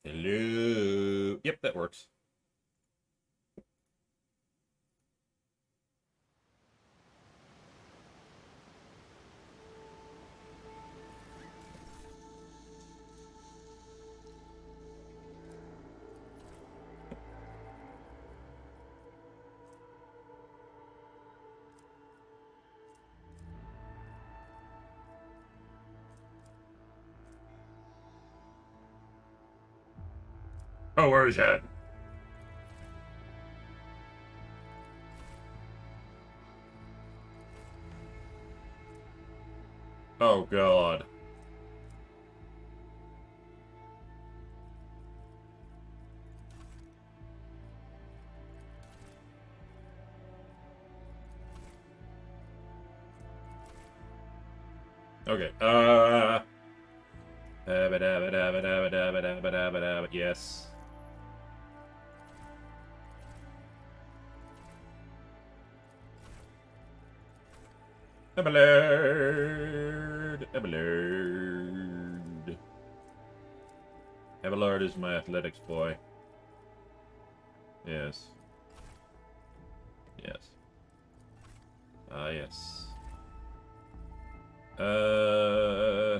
Hello. Yep, that works. Oh, where's that? Oh, God. Okay. Yes. Abelard. Abelard. Abelard is my athletics boy. Yes. Yes. Yes. Uh...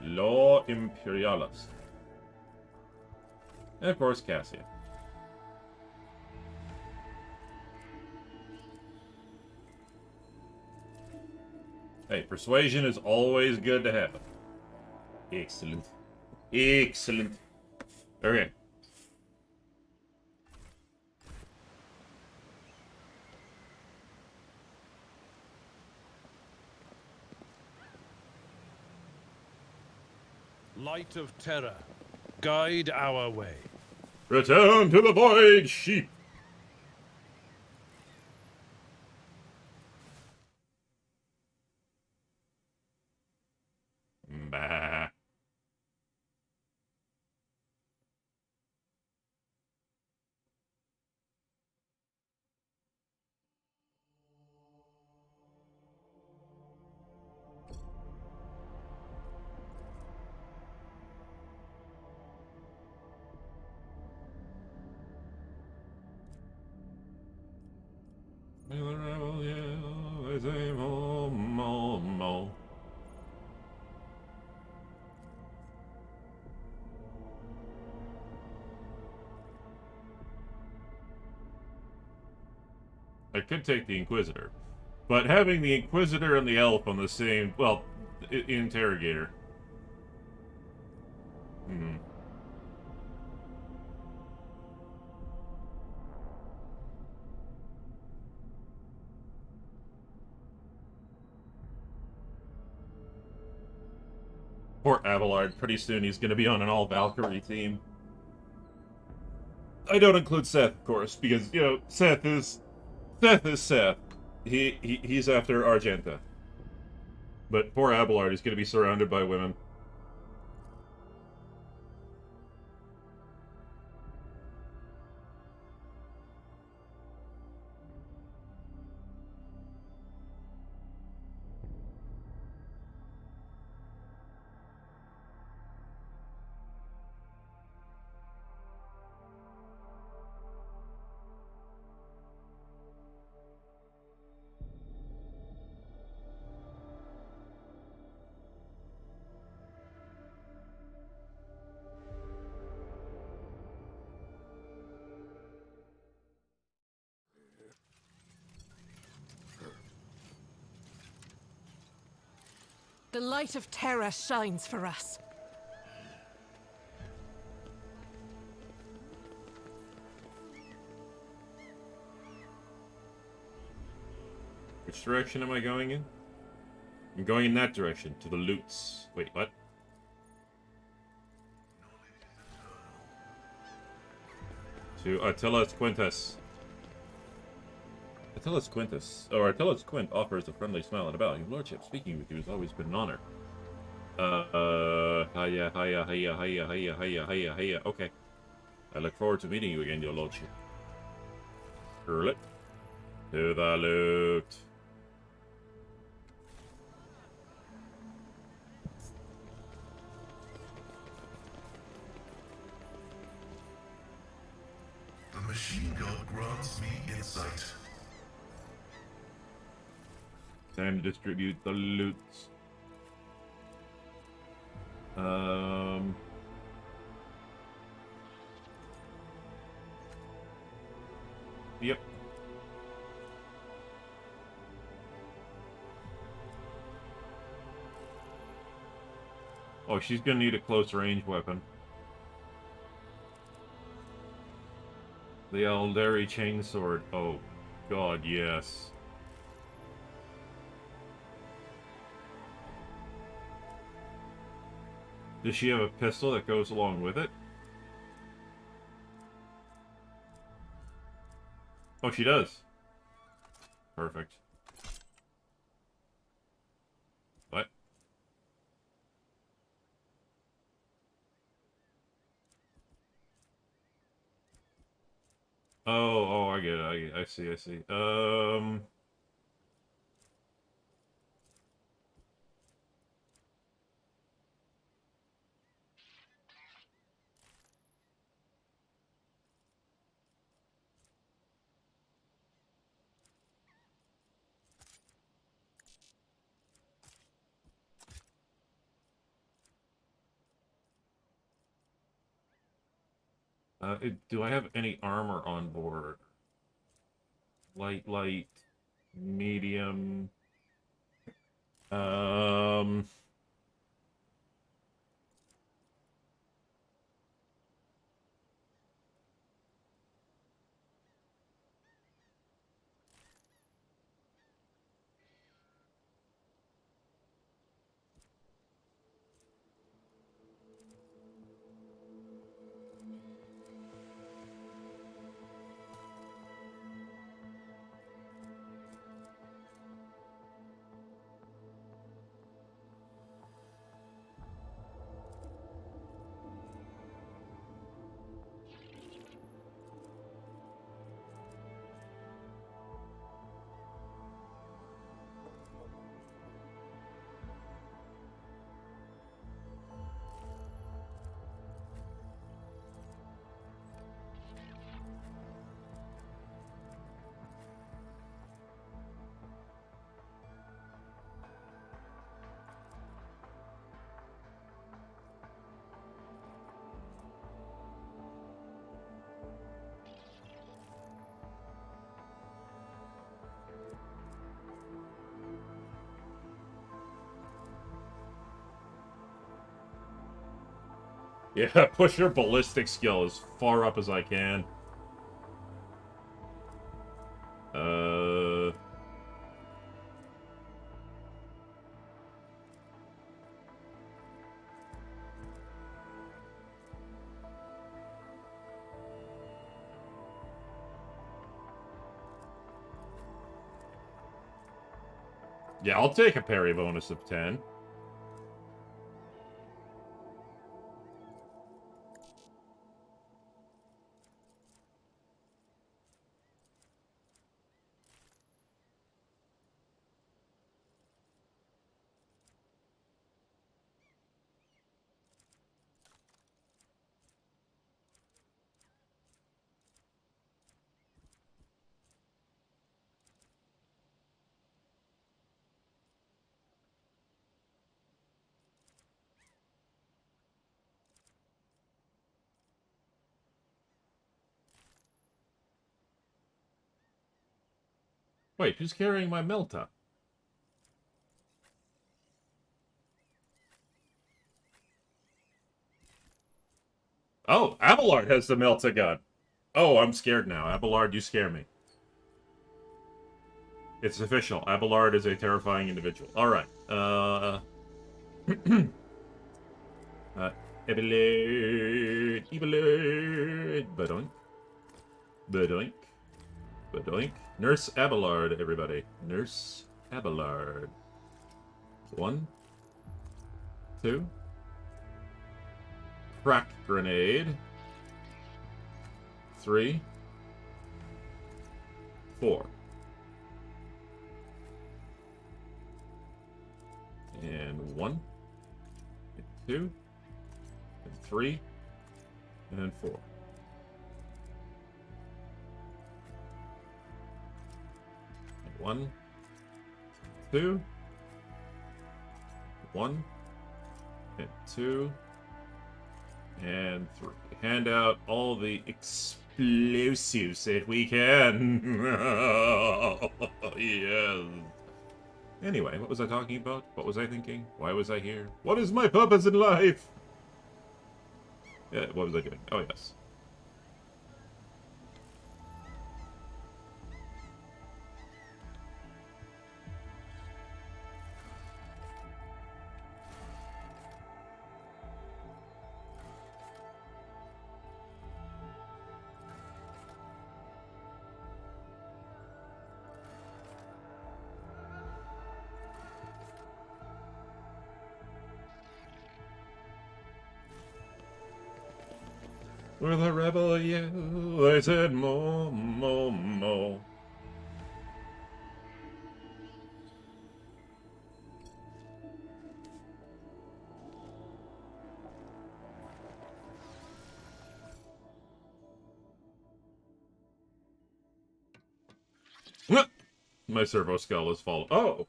Law Imperialis. And of course, Cassian. Hey, persuasion is always good to have. Excellent. Excellent. Okay. Light of terror, guide our way. Return to the void, sheep! Bah. I could take the Inquisitor, but having the Inquisitor and the Elf on the same, well, interrogator. Hmm. Poor Abelard. Pretty soon he's going to be on an all-Valkyrie team. I don't include Seth, of course, because, you know, Seth is Seth. He's after Argenta. But poor Abelard is going to be surrounded by women. The light of terror shines for us. Which direction am I going in? I'm going in that direction, to the loots. Wait, what? To Attila Quintus. Artillus Quintus, or Artillus Quint offers a friendly smile and a bow. Your lordship, speaking with you has always been an honor. Hiya, hiya, hiya, hiya, hiya, hiya, hiya, hiya. Okay. I look forward to meeting you again, your lordship. Hurl to the loot. The machine gun grants me insight. Time to distribute the loot. Yep. Oh, she's gonna need a close range weapon. The Aldari chainsword. Oh, God, yes. Does she have a pistol that goes along with it? Oh, she does. Perfect. What? Oh, I get it. I see. Do I have any armor on board? Light, medium. Um, yeah, push your ballistic skill as far up as I can. Yeah, I'll take a parry bonus of 10. Wait, who's carrying my Melta? Oh, Abelard has the Melta gun. Oh, I'm scared now. Abelard, you scare me. It's official. Abelard is a terrifying individual. Alright. Abelard. Badoink. Badoink. Badoink. Nurse Abelard, everybody. Nurse Abelard. 1, 2. Crack grenade. 3, 4. And 1, and 2, and 3, and 4. And 1, 2, 1, and 2, and 3. Hand out all the explosives that we can. Yes. Anyway, what was I talking about? What was I thinking? Why was I here? What is my purpose in life? Yeah, what was I doing? Oh, yes. With a rebel yell, I said, more, more, more. My servo skull is falling. Oh!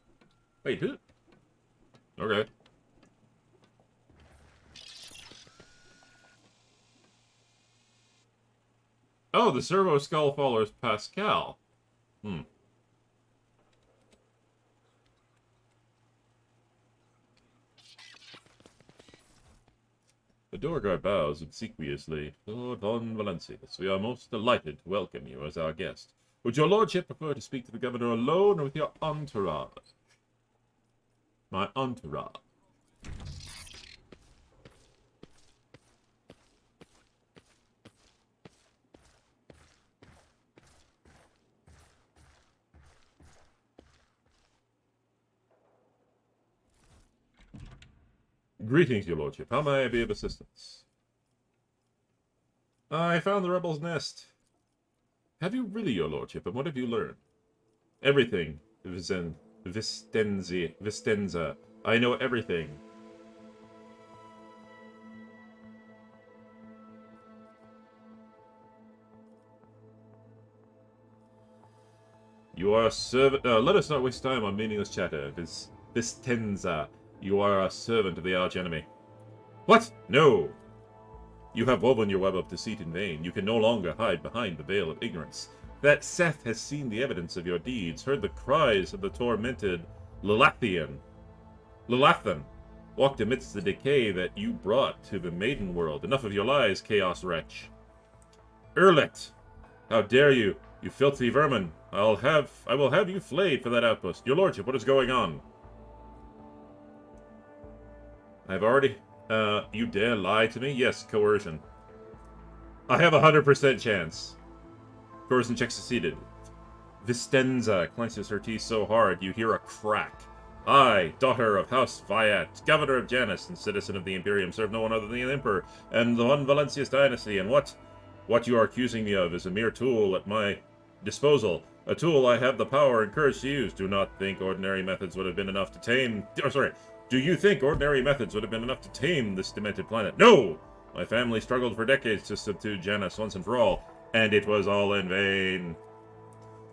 Wait, did it? Okay. Oh, the servo skull follows Pascal. Hmm. The door guard bows obsequiously. Lord von Valencius, we are most delighted to welcome you as our guest. Would your lordship prefer to speak to the governor alone or with your entourage? My entourage. Greetings, your lordship. How may I be of assistance? I found the rebel's nest. Have you really, your lordship, and what have you learned? Everything, Vistenza. I know everything. You are a servant. Let us not waste time on meaningless chatter. Vistenza. You are a servant of the arch-enemy. What? No! You have woven your web of deceit in vain. You can no longer hide behind the veil of ignorance. That Seth has seen the evidence of your deeds, heard the cries of the tormented Lilathan, walked amidst the decay that you brought to the maiden world. Enough of your lies, chaos wretch. Erlet! How dare you, you filthy vermin! I will have you flayed for that outpost. Your lordship, what is going on? I've already... you dare lie to me? Yes, coercion. I have 100% chance. Coercion check succeeded. Vistenza clenches her teeth so hard you hear a crack. I, daughter of House Viat, governor of Janus and citizen of the Imperium, serve no one other than the Emperor and the Von Valencius dynasty, and what you are accusing me of is a mere tool at my disposal. A tool I have the power and courage to use. Do not think ordinary methods would have been enough to tame... Do you think ordinary methods would have been enough to tame this demented planet? No! My family struggled for decades to subdue Janus once and for all, and it was all in vain.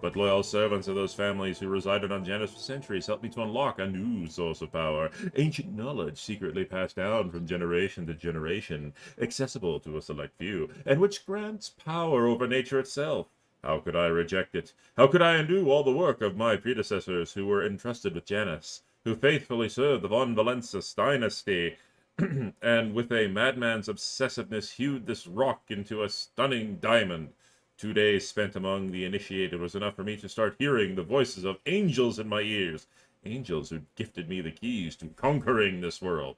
But loyal servants of those families who resided on Janus for centuries helped me to unlock a new source of power. Ancient knowledge secretly passed down from generation to generation, accessible to a select few, and which grants power over nature itself. How could I reject it? How could I undo all the work of my predecessors who were entrusted with Janus, who faithfully served the Von Valencius dynasty, and with a madman's obsessiveness hewed this rock into a stunning diamond? 2 days spent among the initiated was enough for me to start hearing the voices of angels in my ears. Angels who gifted me the keys to conquering this world.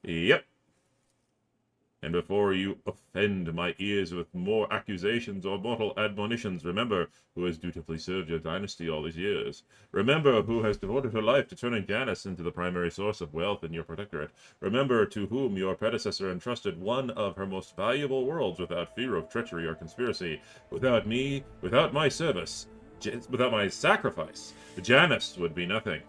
Yep. And before you offend my ears with more accusations or mortal admonitions, remember who has dutifully served your dynasty all these years. Remember who has devoted her life to turning Janus into the primary source of wealth in your protectorate. Remember to whom your predecessor entrusted one of her most valuable worlds without fear of treachery or conspiracy. Without me, without my service, without my sacrifice, Janus would be nothing.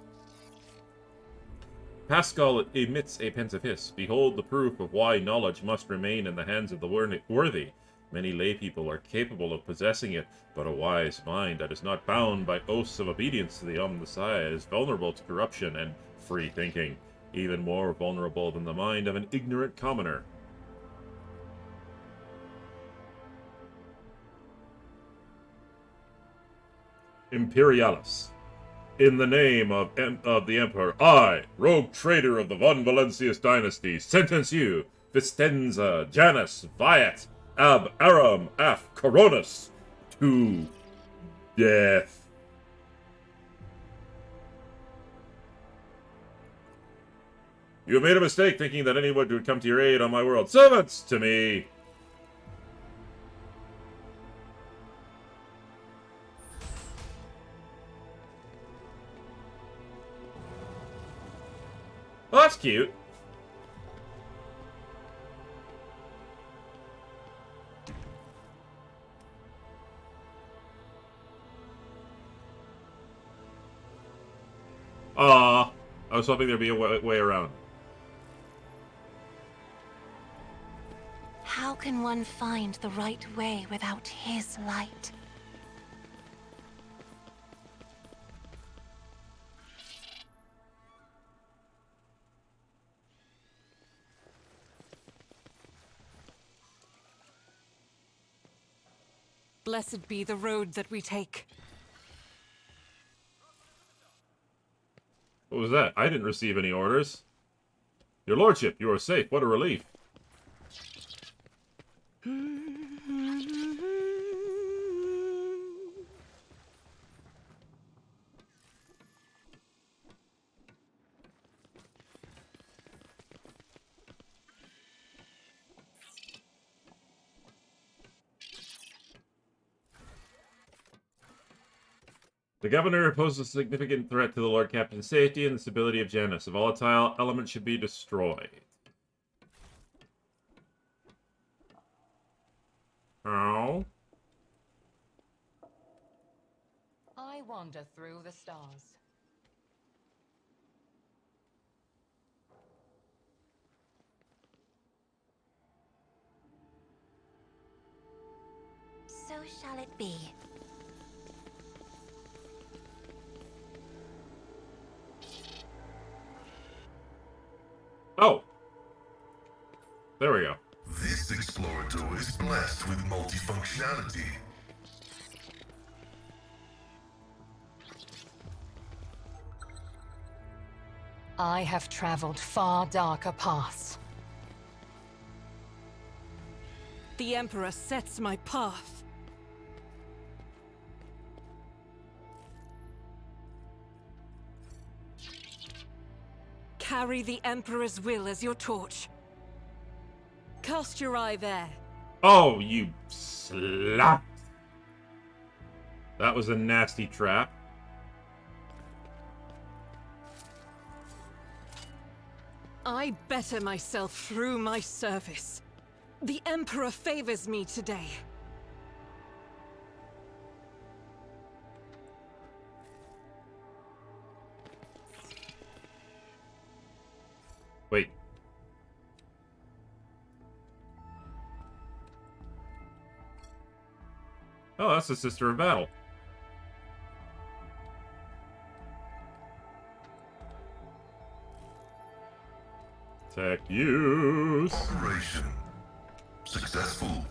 Pascal emits a pensive hiss. Behold the proof of why knowledge must remain in the hands of the worthy. Many lay people are capable of possessing it, but a wise mind that is not bound by oaths of obedience to the Omnissiah is vulnerable to corruption and free thinking, even more vulnerable than the mind of an ignorant commoner. Imperialis. In the name of the Emperor, I, rogue traitor of the Von Valentius dynasty, sentence you, Vistenza, Janus, Viat, Ab Aram, Af Coronis, to death. You have made a mistake thinking that anyone would come to your aid on my world. Servants to me! Oh, that's cute. I was hoping there'd be a way around. How can one find the right way without his light? Blessed be the road that we take. What was that? I didn't receive any orders. Your lordship, you are safe. What a relief. The governor poses a significant threat to the Lord Captain's safety and the stability of Janus. A volatile element should be destroyed. How? I wander through the stars. So shall it be. Oh! There we go. This explorator is blessed with multifunctionality. I have traveled far darker paths. The Emperor sets my path. Carry the Emperor's will as your torch. Cast your eye there. Oh, you slut! That was a nasty trap. I better myself through my service. The Emperor favors me today. Wait. Oh, that's the Sister of Battle. Tech use. Operation successful.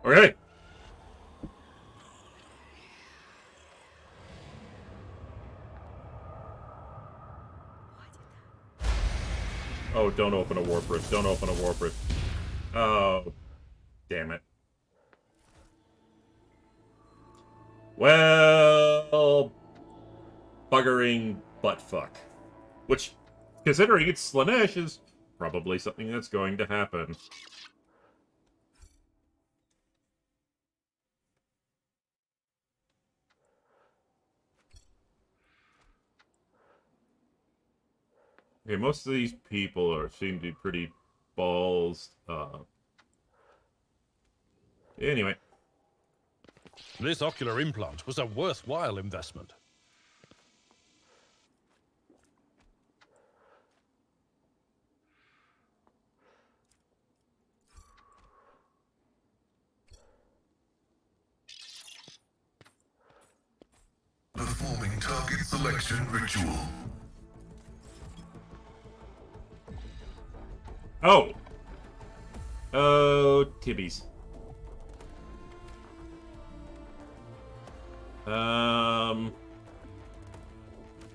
Okay. Oh, don't open a warp rift. Don't open a warp rift. Oh, damn it. Well, buggering buttfuck. Which, considering it's Slanesh, is probably something that's going to happen. Okay, most of these people seem to be pretty balls. Anyway. This ocular implant was a worthwhile investment. Performing target selection ritual. Oh! Oh, tibbies.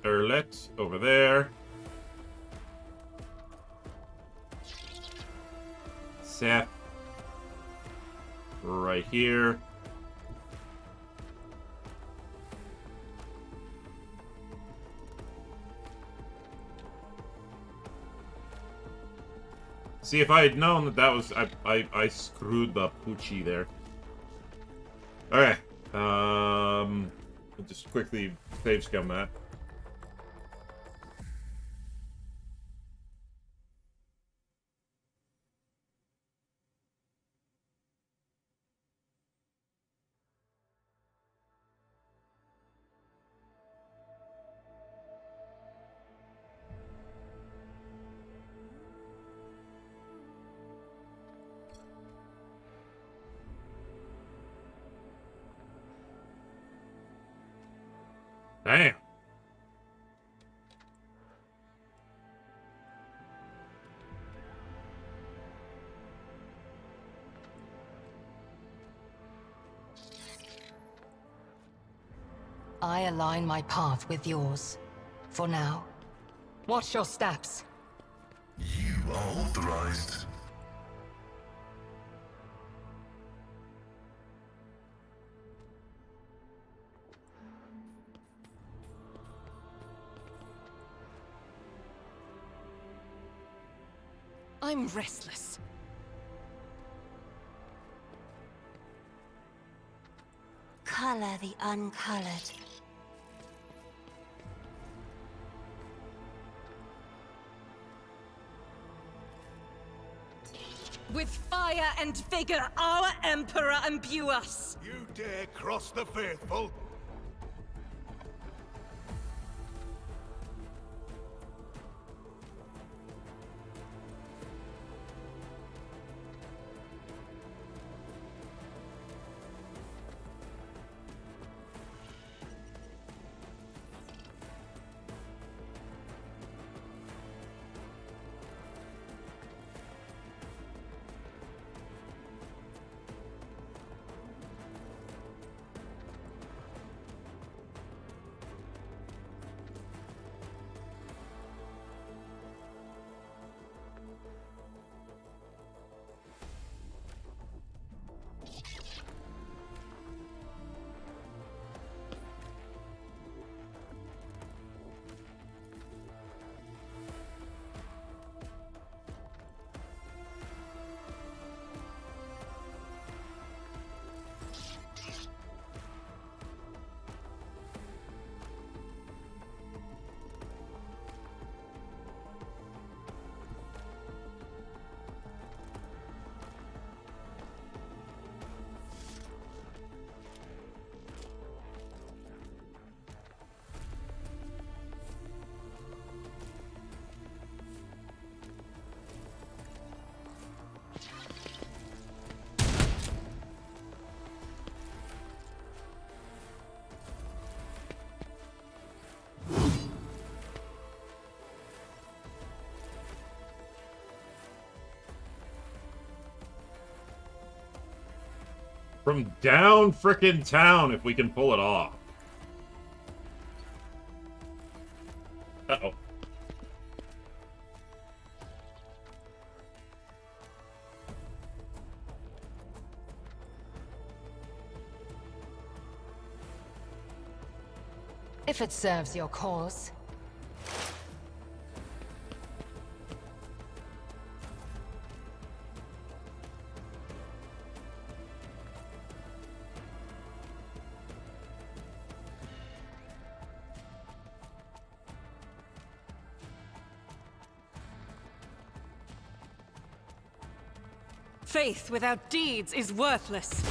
Erlet over there. Seth. Right here. See, if I had known that was... I screwed the poochie there. Okay. I'll just quickly save scum that. Damn. I align my path with yours. For now. Watch your steps. You are authorized. I'm restless. Color the uncolored. With fire and vigor, our Emperor imbue us. You dare cross the faithful? From down frickin' town if we can pull it off. Uh-oh. If it serves your cause. Faith without deeds is worthless.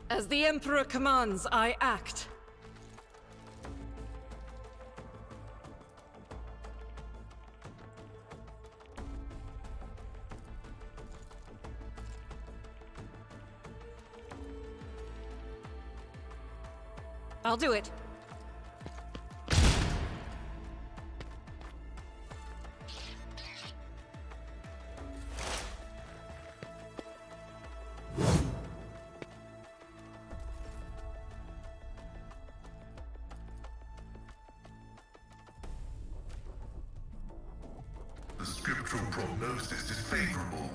As the Emperor commands, I act. I'll do it. The scriptural prognosis is favorable.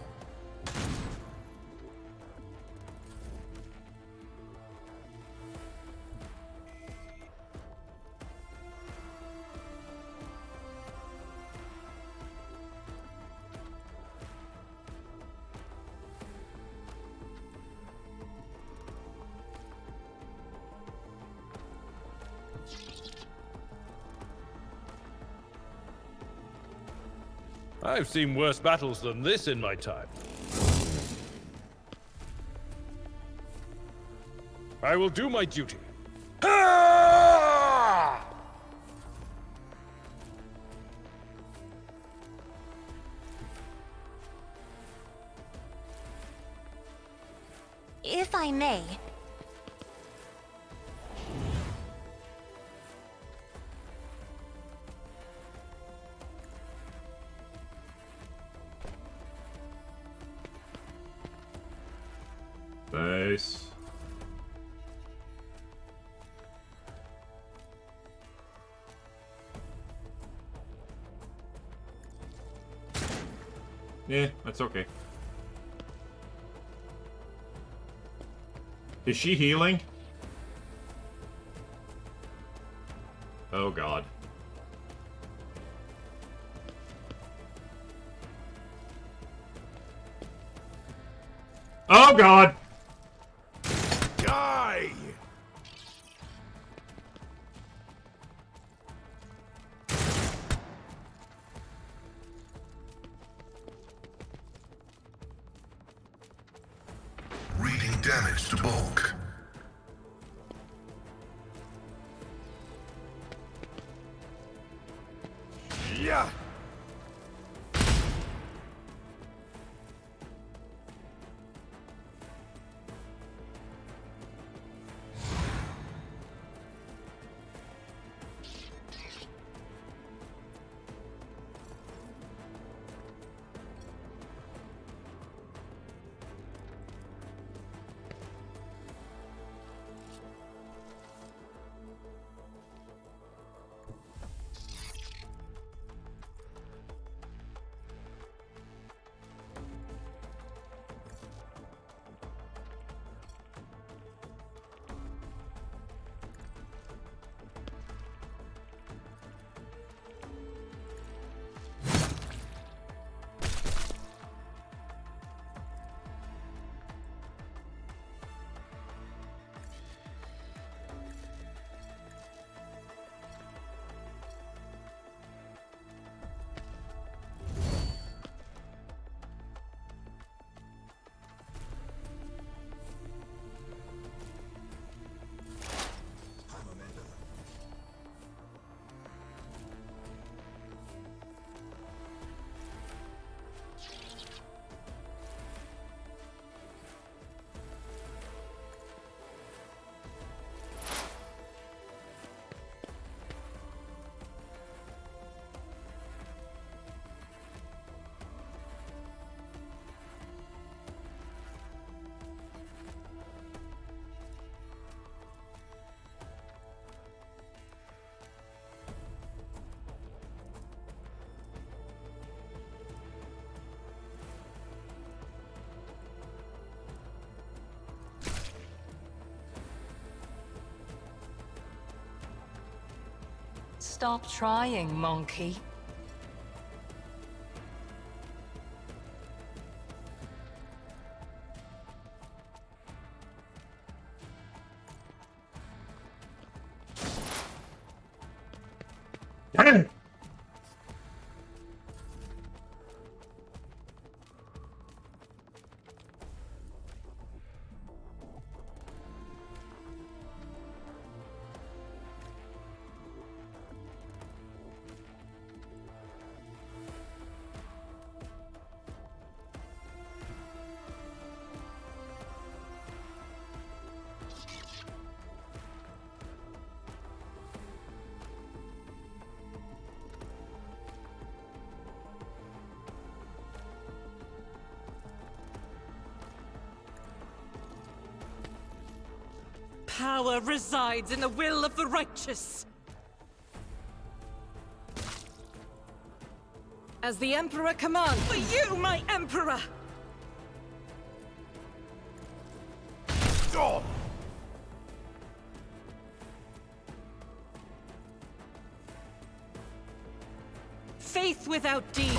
I've seen worse battles than this in my time. I will do my duty. If I may, Nice. Yeah, that's okay. Is she healing? Oh god. Oh god! Die! Reading damage to bulk. Yeah! Stop trying, monkey. Damn it! power resides in the will of the righteous. As the Emperor commands, for you, my Emperor! God! Faith without deed.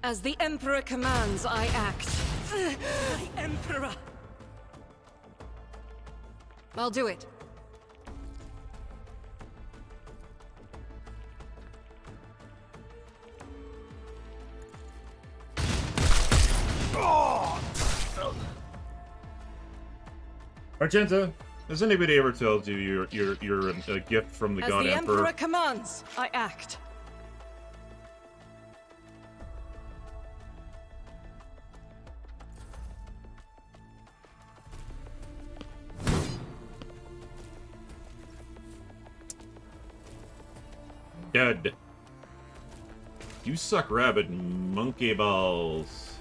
As the Emperor commands, I act. My Emperor! I'll do it. Argenta, has anybody ever told you you're a gift from the As God the Emperor? Emperor commands, I act. Dead. You suck rabbit monkey balls.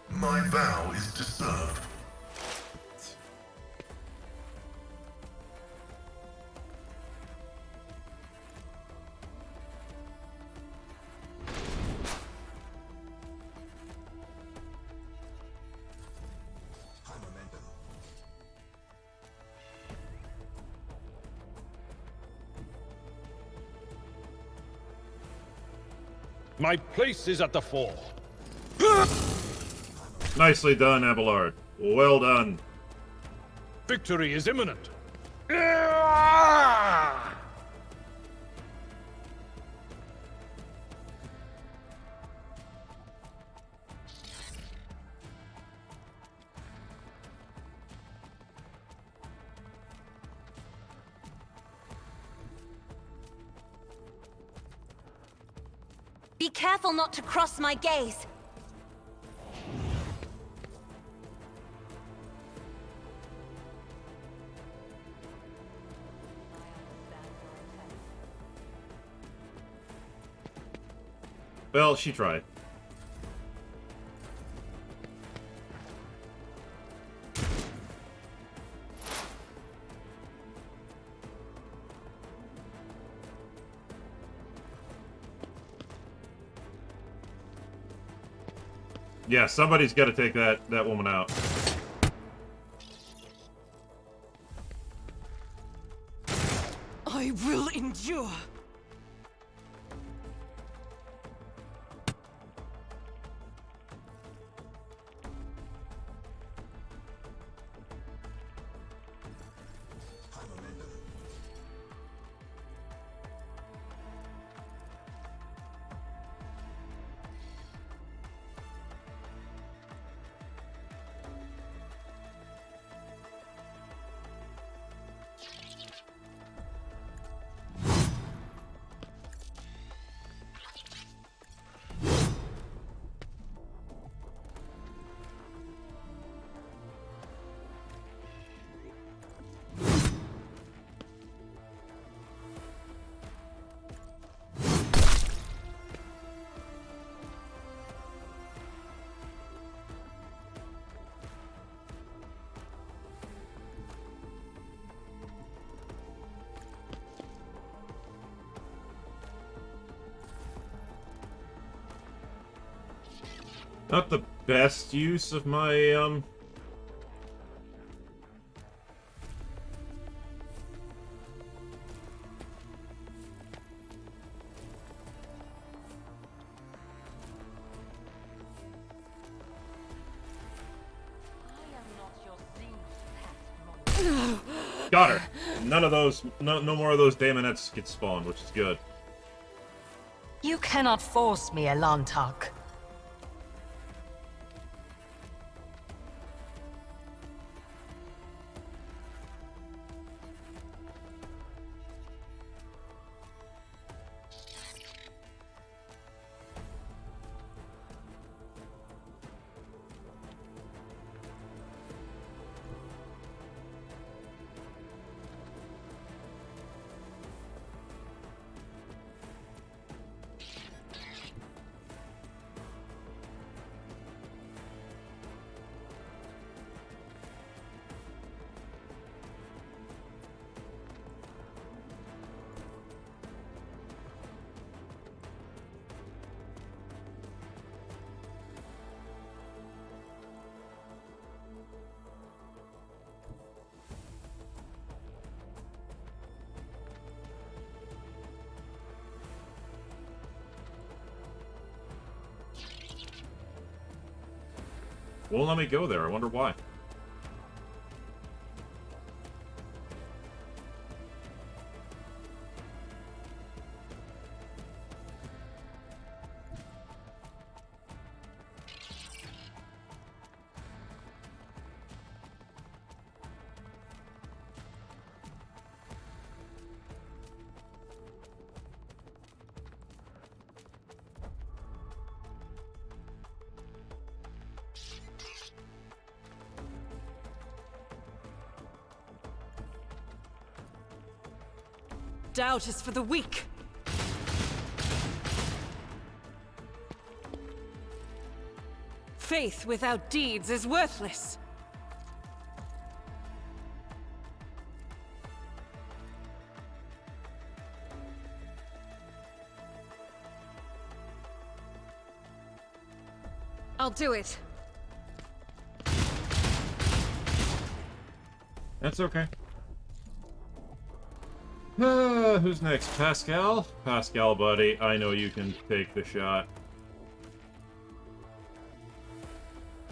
My vow is to serve. My place is at the fore. Nicely done, Abelard. Well done. Victory is imminent. Be careful not to cross my gaze. Well, she tried. Yeah, somebody's got to take that woman out. I will endure. Not the best use of my, Got her! None of those, no more of those daemonettes get spawned, which is good. You cannot force me, Elantak. Won't let me go there. I wonder why. Doubt is for the weak. Faith without deeds is worthless. I'll do it. That's okay. Who's next? Pascal? Pascal, buddy, I know you can take the shot.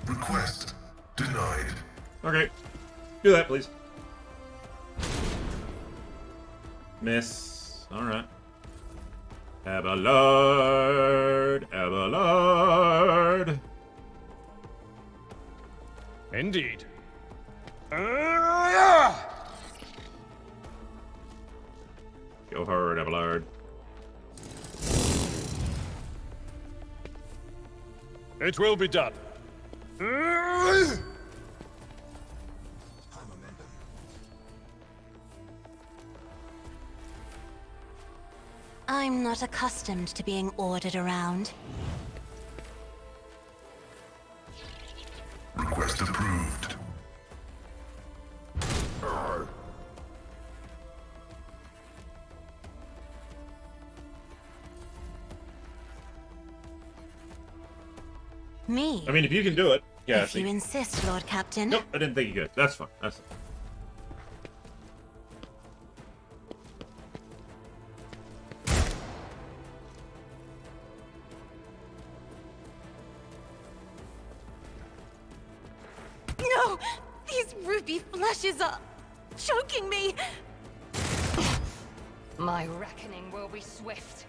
Request denied. Okay. Do that, please. Miss. Alright. Abelard. Abelard. Indeed. Go hard, Abelard. It will be done. I'm not accustomed to being ordered around. Request approved. Me? I mean, if you can do it. Yeah, If you insist, Lord Captain. Nope, I didn't think you could. That's fine. That's fine. No! These ruby flushes are choking me! My reckoning will be swift.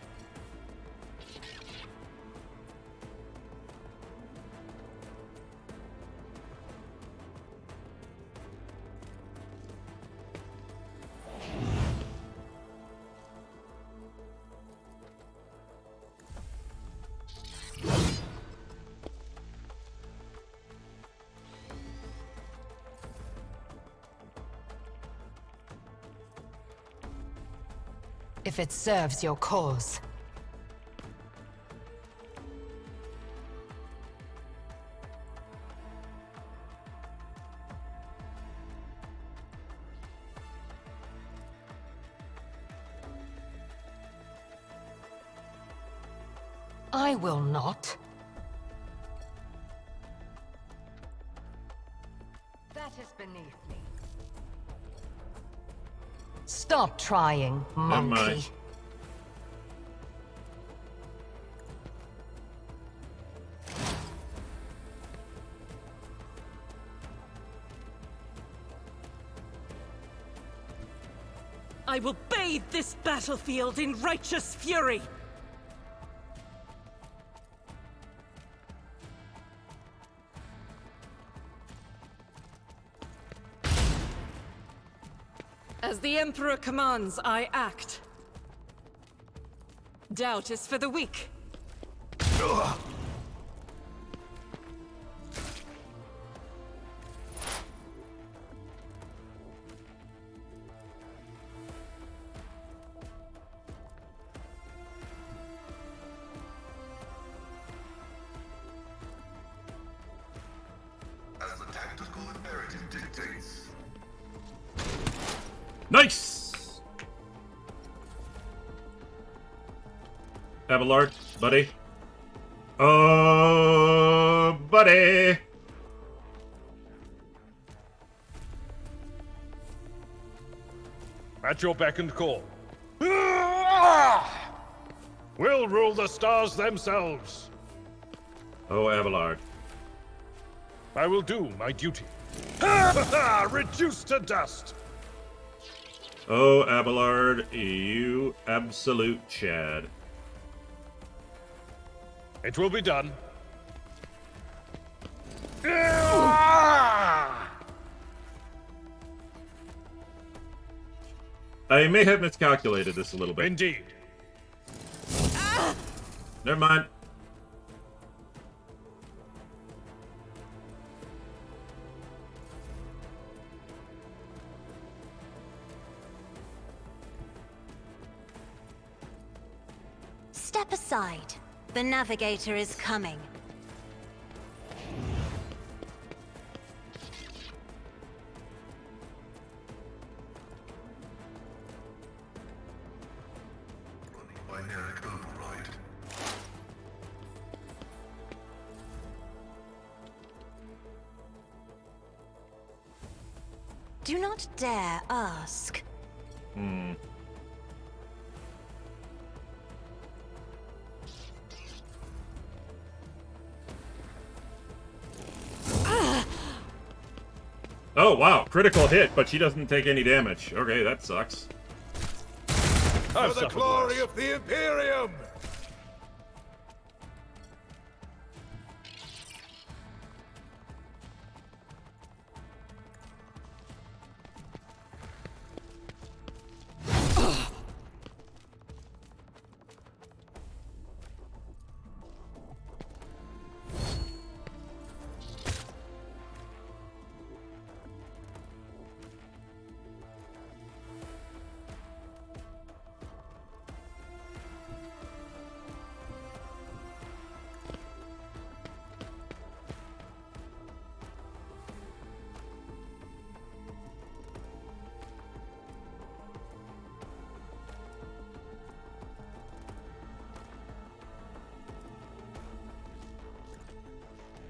If it serves your cause. I will not. That is beneath me. Stop trying, mind. monkey. I will bathe this battlefield in righteous fury! As the Emperor commands, I act. Doubt is for the weak. As the tactical imperative dictates. Nice! Abelard, buddy. Oh, buddy! At your beck and call. We'll rule the stars themselves. Oh, Abelard. I will do my duty. Reduced to dust! Oh, Abelard, you absolute Chad. It will be done. I may have miscalculated this a little bit. Indeed. Never mind. Step aside. The navigator is coming. Binaric override. Do not dare ask. Oh, wow. Critical hit, but she doesn't take any damage. Okay, that sucks. I've For the suffered glory worse. of the Imperium!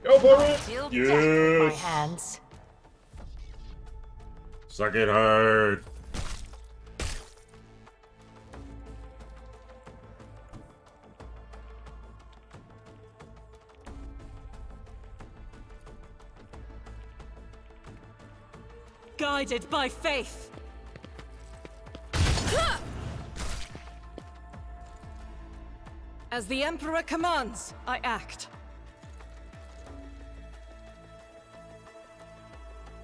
Go for it! Deal death with my Yes! hands. Suck it hard. Guided by faith. As the Emperor commands, I act.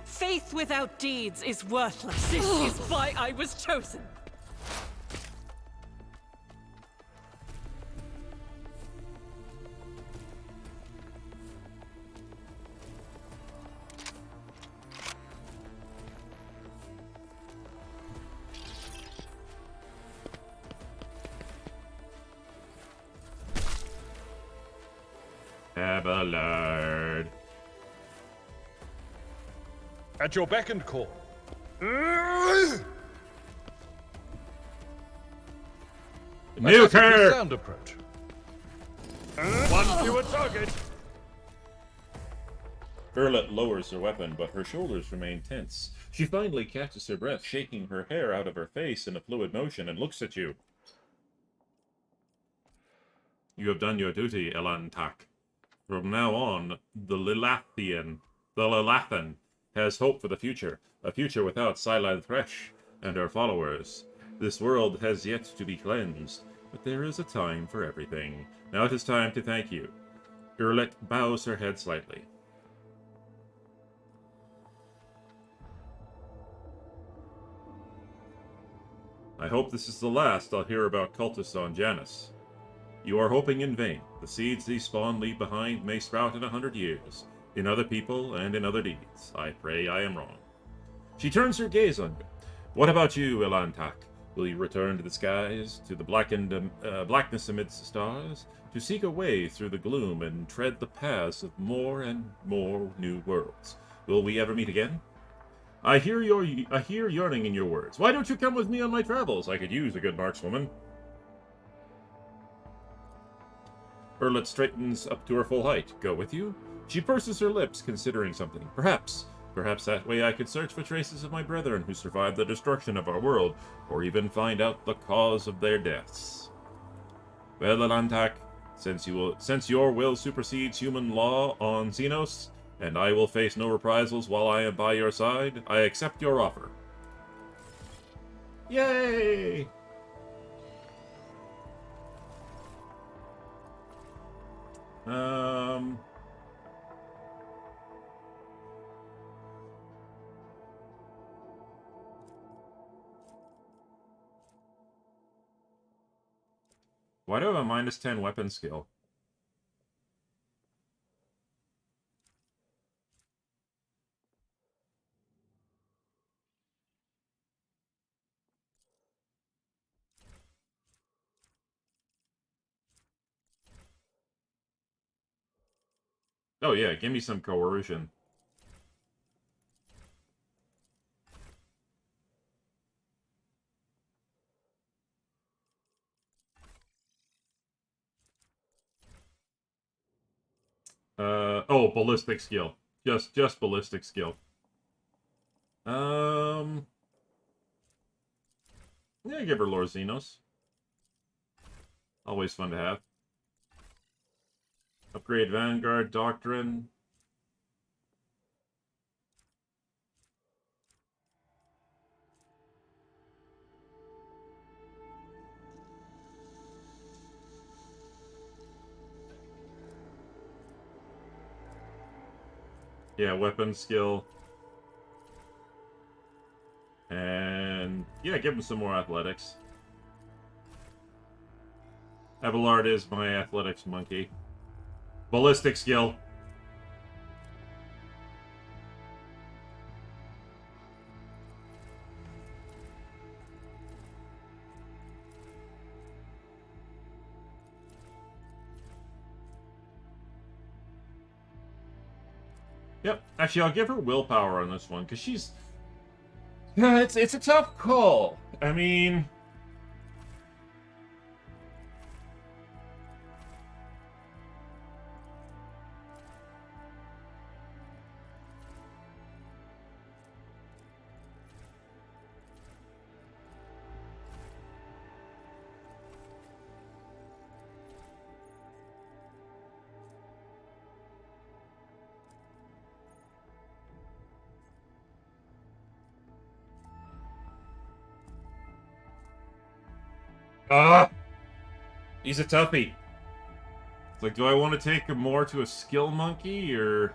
Faith without deeds is worthless. This is why I was chosen. Abelard. At your beck and call. Nuke her! Sound approach. One fewer target. Urlet lowers her weapon, but her shoulders remain tense. She finally catches her breath, shaking her hair out of her face in a fluid motion, and looks at you. You have done your duty, Elantak. From now on, the Lilathan, has hope for the future, a future without Silent Thresh and her followers. This world has yet to be cleansed, but there is a time for everything. Now it is time to thank you. Urlet bows her head slightly. I hope this is the last I'll hear about cultists on Janus. You are hoping in vain. The seeds these spawn leave behind may sprout in 100 years, in other people and in other deeds. I pray I am wrong. She turns her gaze on you. What about you, Elantak? Will you return to the skies, to the blackness amidst the stars, to seek a way through the gloom and tread the paths of more and more new worlds? Will we ever meet again? I hear yearning in your words. Why don't you come with me on my travels? I could use a good markswoman. Urlet straightens up to her full height. Go with you? She purses her lips, considering something. Perhaps that way I could search for traces of my brethren who survived the destruction of our world, or even find out the cause of their deaths. Well, Elantak, since your will supersedes human law on Xenos, and I will face no reprisals while I am by your side. I accept your offer. Yay! Why do I have a -10 weapon skill? Oh yeah, give me some coercion. Oh, ballistic skill. Just ballistic skill. Yeah, give her Lord Xenos. Always fun to have. Upgrade Vanguard Doctrine. Yeah, weapon skill. And yeah, give him some more athletics. Abelard is my athletics monkey. Ballistic skill. Yep. Actually, I'll give her willpower on this one, because she's... Yeah, it's a tough call. I mean... Ah! He's a toughie. It's like, do I want to take him more to a skill monkey, or...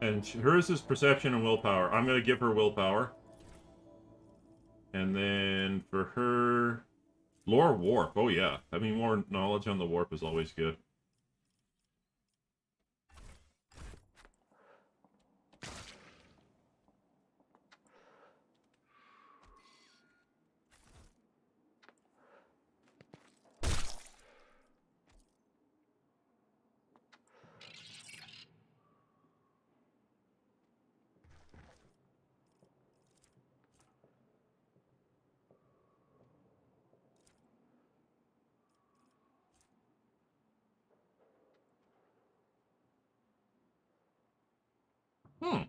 And hers is perception and willpower. I'm going to give her willpower. And then for her... Lore Warp. Oh, yeah. Having more knowledge on the Warp is always good. Hmm.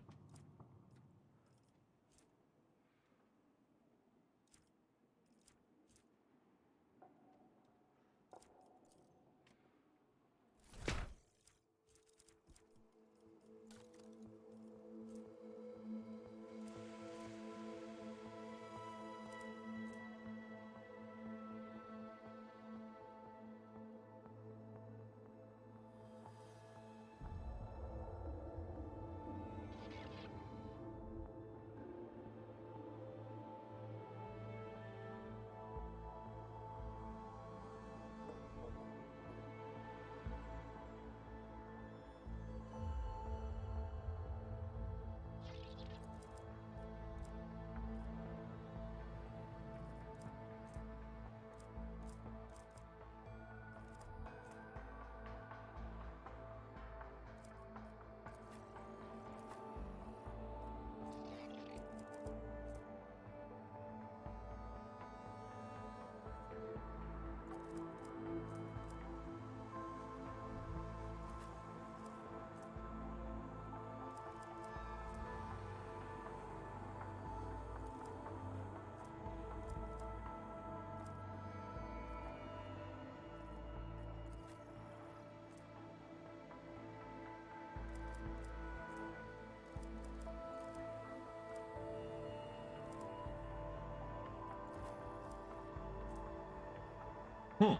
Hmm.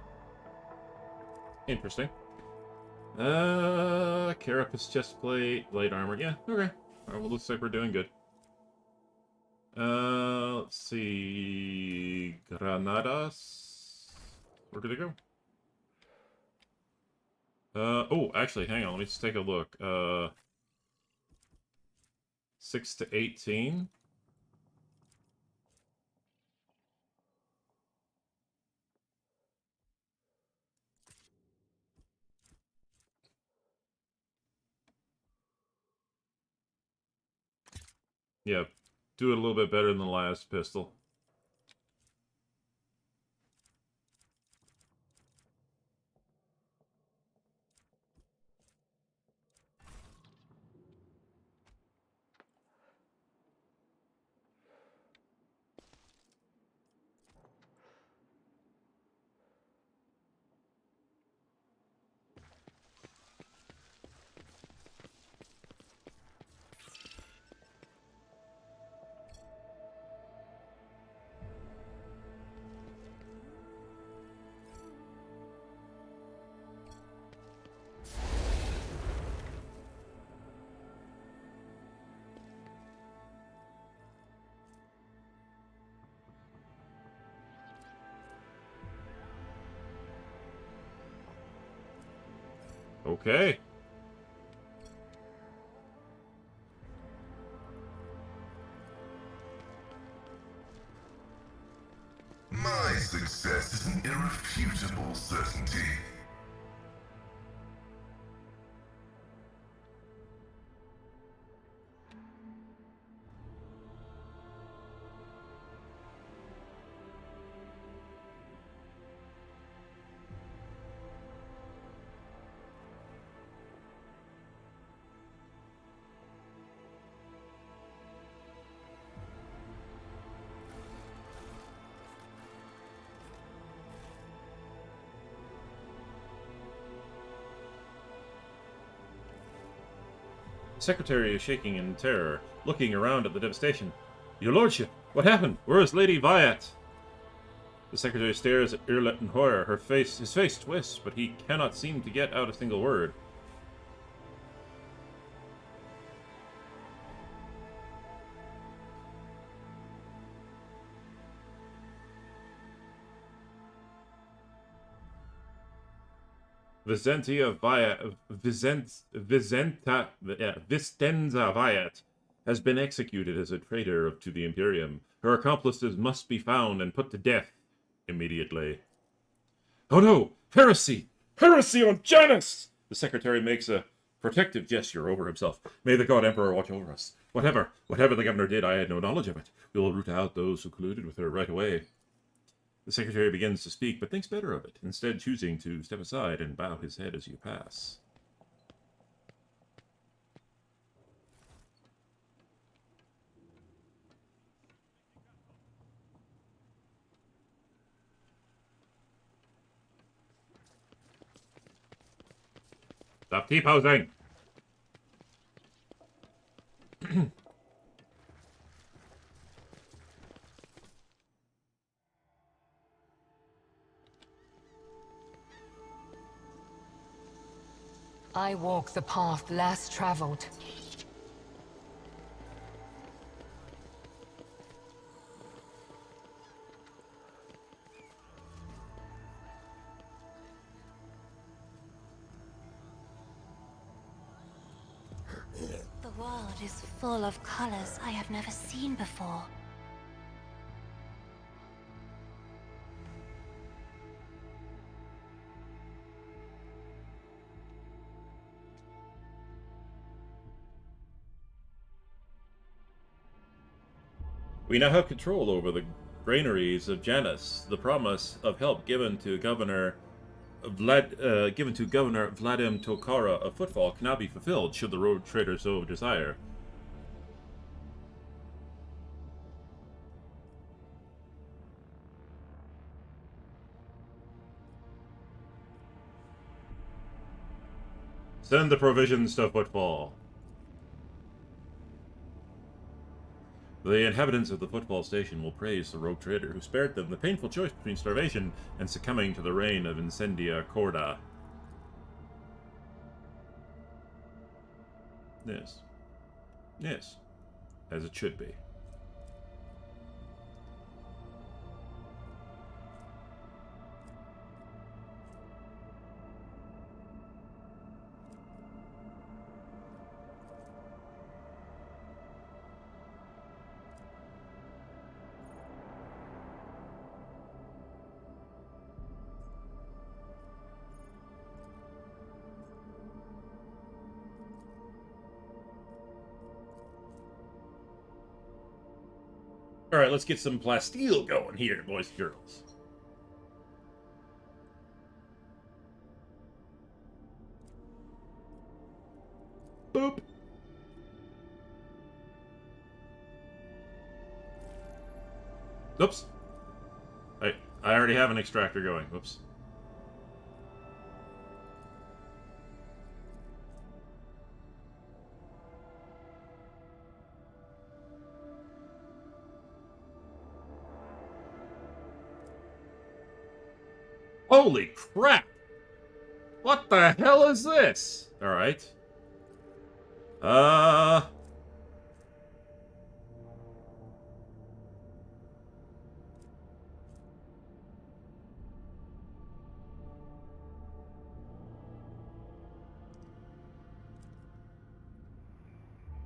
Interesting. Carapace chestplate, light armor. Yeah, okay. Alright, well, looks like we're doing good. Let's see. Granadas. Where did it go? Oh, actually, hang on. Let me just take a look. 6 to 18. Yeah, do it a little bit better than the last pistol. Okay. My success is an irrefutable certainty. The secretary is shaking in terror, looking around at the devastation. Your lordship, what happened? Where is Lady Viat? The secretary stares at Irlet in horror. His face twists, but he cannot seem to get out a single word. Vicenza Viat has been executed as a traitor to the Imperium. Her accomplices must be found and put to death immediately. Oh no! Heresy! Heresy on Janus! The secretary makes a protective gesture over himself. May the God Emperor watch over us. Whatever the governor did, I had no knowledge of it. We will root out those who colluded with her right away. The secretary begins to speak, but thinks better of it, instead choosing to step aside and bow his head as you pass. Stop T-posing! I walk the path less traveled. The world is full of colors I have never seen before. We now have control over the granaries of Janus. The promise of help given to Governor Vladim Tokara of Footfall cannot be fulfilled should the road trader so desire. Send the provisions to Footfall. The inhabitants of the football station will praise the rogue trader who spared them the painful choice between starvation and succumbing to the reign of Incendia Corda. Yes. Yes. As it should be. Alright, let's get some plasteel going here, boys and girls. Boop. Oops. I already have an extractor going. Whoops. Holy crap! What the hell is this? Alright.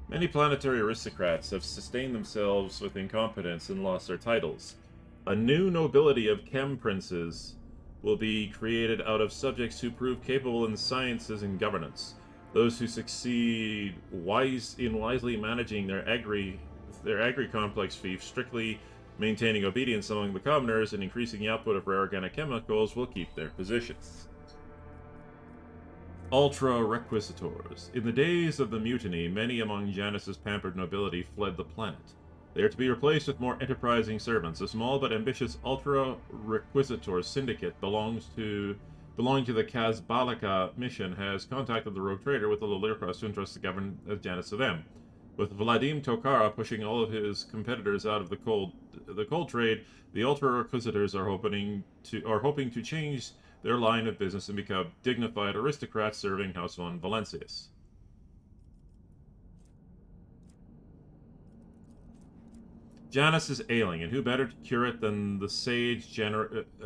Many planetary aristocrats have sustained themselves with incompetence and lost their titles. A new nobility of chem princes will be created out of subjects who prove capable in sciences and governance. Those who succeed wisely managing their agri-complex fiefs, strictly maintaining obedience among the commoners, and increasing the output of rare organic chemicals will keep their positions. Ultra-Requisitors. In the days of the mutiny, many among Janus's pampered nobility fled the planet. They are to be replaced with more enterprising servants. A small but ambitious Ultra-Requisitor syndicate belonging to the Kazbalika mission has contacted the rogue trader with a Lilirkos to entrust the government of Janus to them. With Vladim Tokara pushing all of his competitors out of the cold trade, the Ultra-Requisitors are hoping to change their line of business and become dignified aristocrats serving House von Valencius. Janus is ailing, and who better to cure it than the sage Genetors,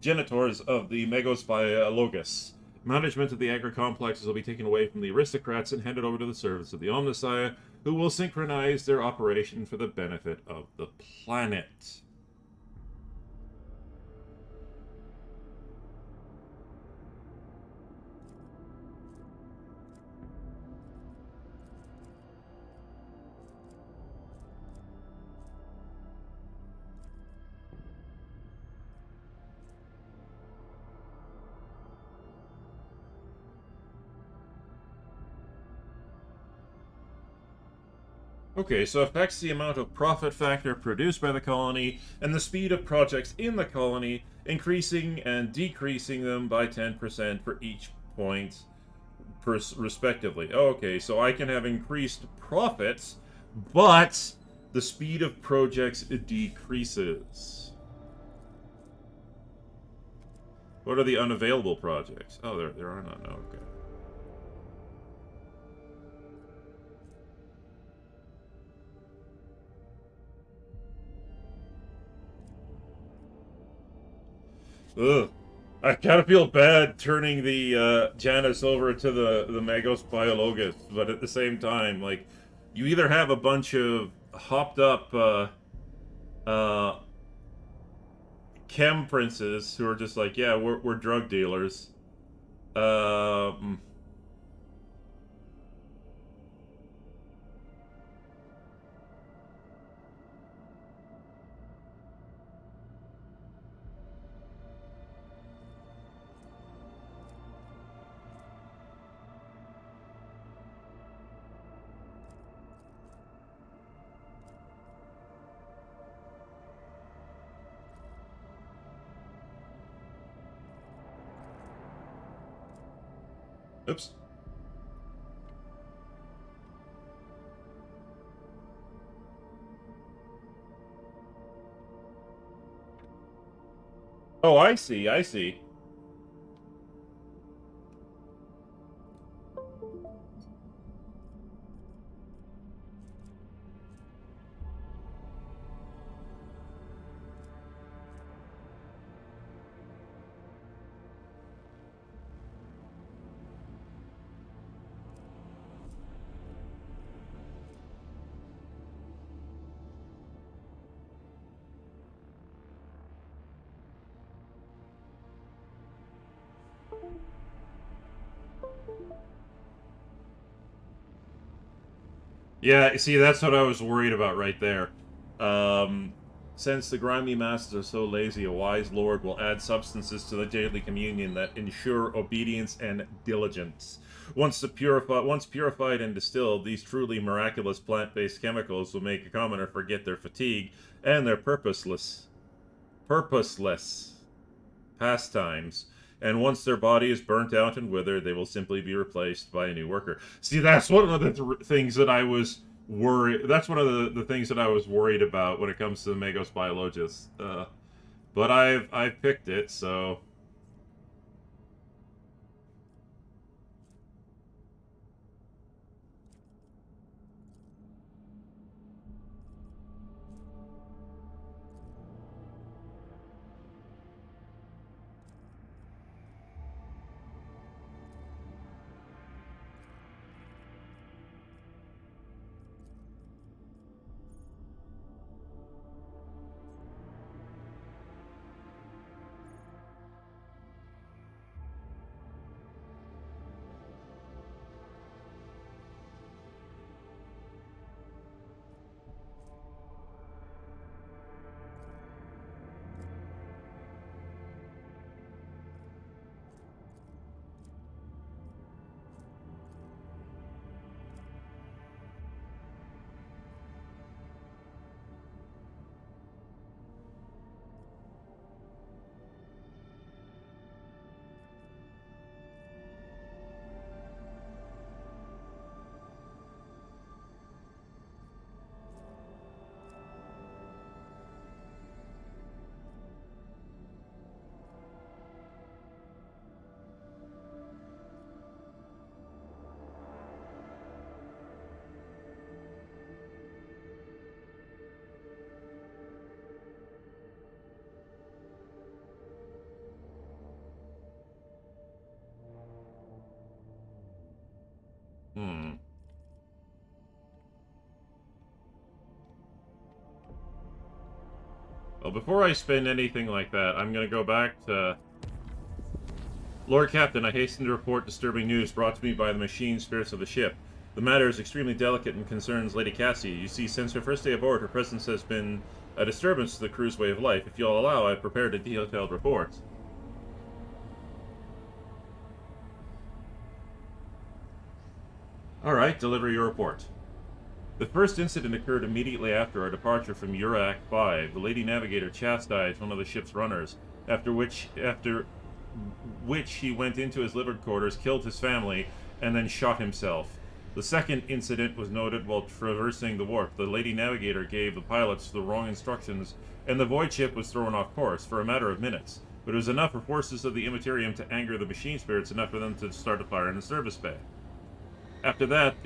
Genitors of the Megospiologus. Management of the agri-complexes will be taken away from the aristocrats and handed over to the servants of the Omnissiah, who will synchronize their operation for the benefit of the planet. Okay, so affects the amount of profit factor produced by the colony and the speed of projects in the colony, increasing and decreasing them by 10% for each point respectively. Okay, so I can have increased profits, but the speed of projects decreases. What are the unavailable projects? Oh, there are none. Okay. Ugh. I kind of feel bad turning the Janus over to the Magos Biologus, but at the same time, like, you either have a bunch of hopped up chem princes who are just like, yeah, we're drug dealers. Oops. Oh, I see, I see. Yeah, see, that's what I was worried about right there. Since the grimy masses are so lazy, a wise lord will add substances to the daily communion that ensure obedience and diligence. Once purified and distilled, these truly miraculous plant-based chemicals will make a commoner forget their fatigue and their purposeless pastimes. And once their body is burnt out and withered, they will simply be replaced by a new worker. See, that's one of the things that I was worried. That's one of the things that I was worried about when it comes to the Magos Biologus. But I've picked it, so. Hmm. Well, before I spend anything like that, I'm gonna go back to... Lord Captain, I hasten to report disturbing news brought to me by the machine spirits of the ship. The matter is extremely delicate and concerns Lady Cassia. You see, since her first day aboard, her presence has been a disturbance to the crew's way of life. If you'll allow, I've prepared a detailed report. Alright, deliver your report. The first incident occurred immediately after our departure from Urak 5. The Lady Navigator chastised one of the ship's runners, after which he went into his living quarters, killed his family, and then shot himself. The second incident was noted while traversing the warp. The Lady Navigator gave the pilots the wrong instructions, and the void ship was thrown off course for a matter of minutes. But it was enough for forces of the Immaterium to anger the machine spirits, enough for them to start a fire in the service bay. After that,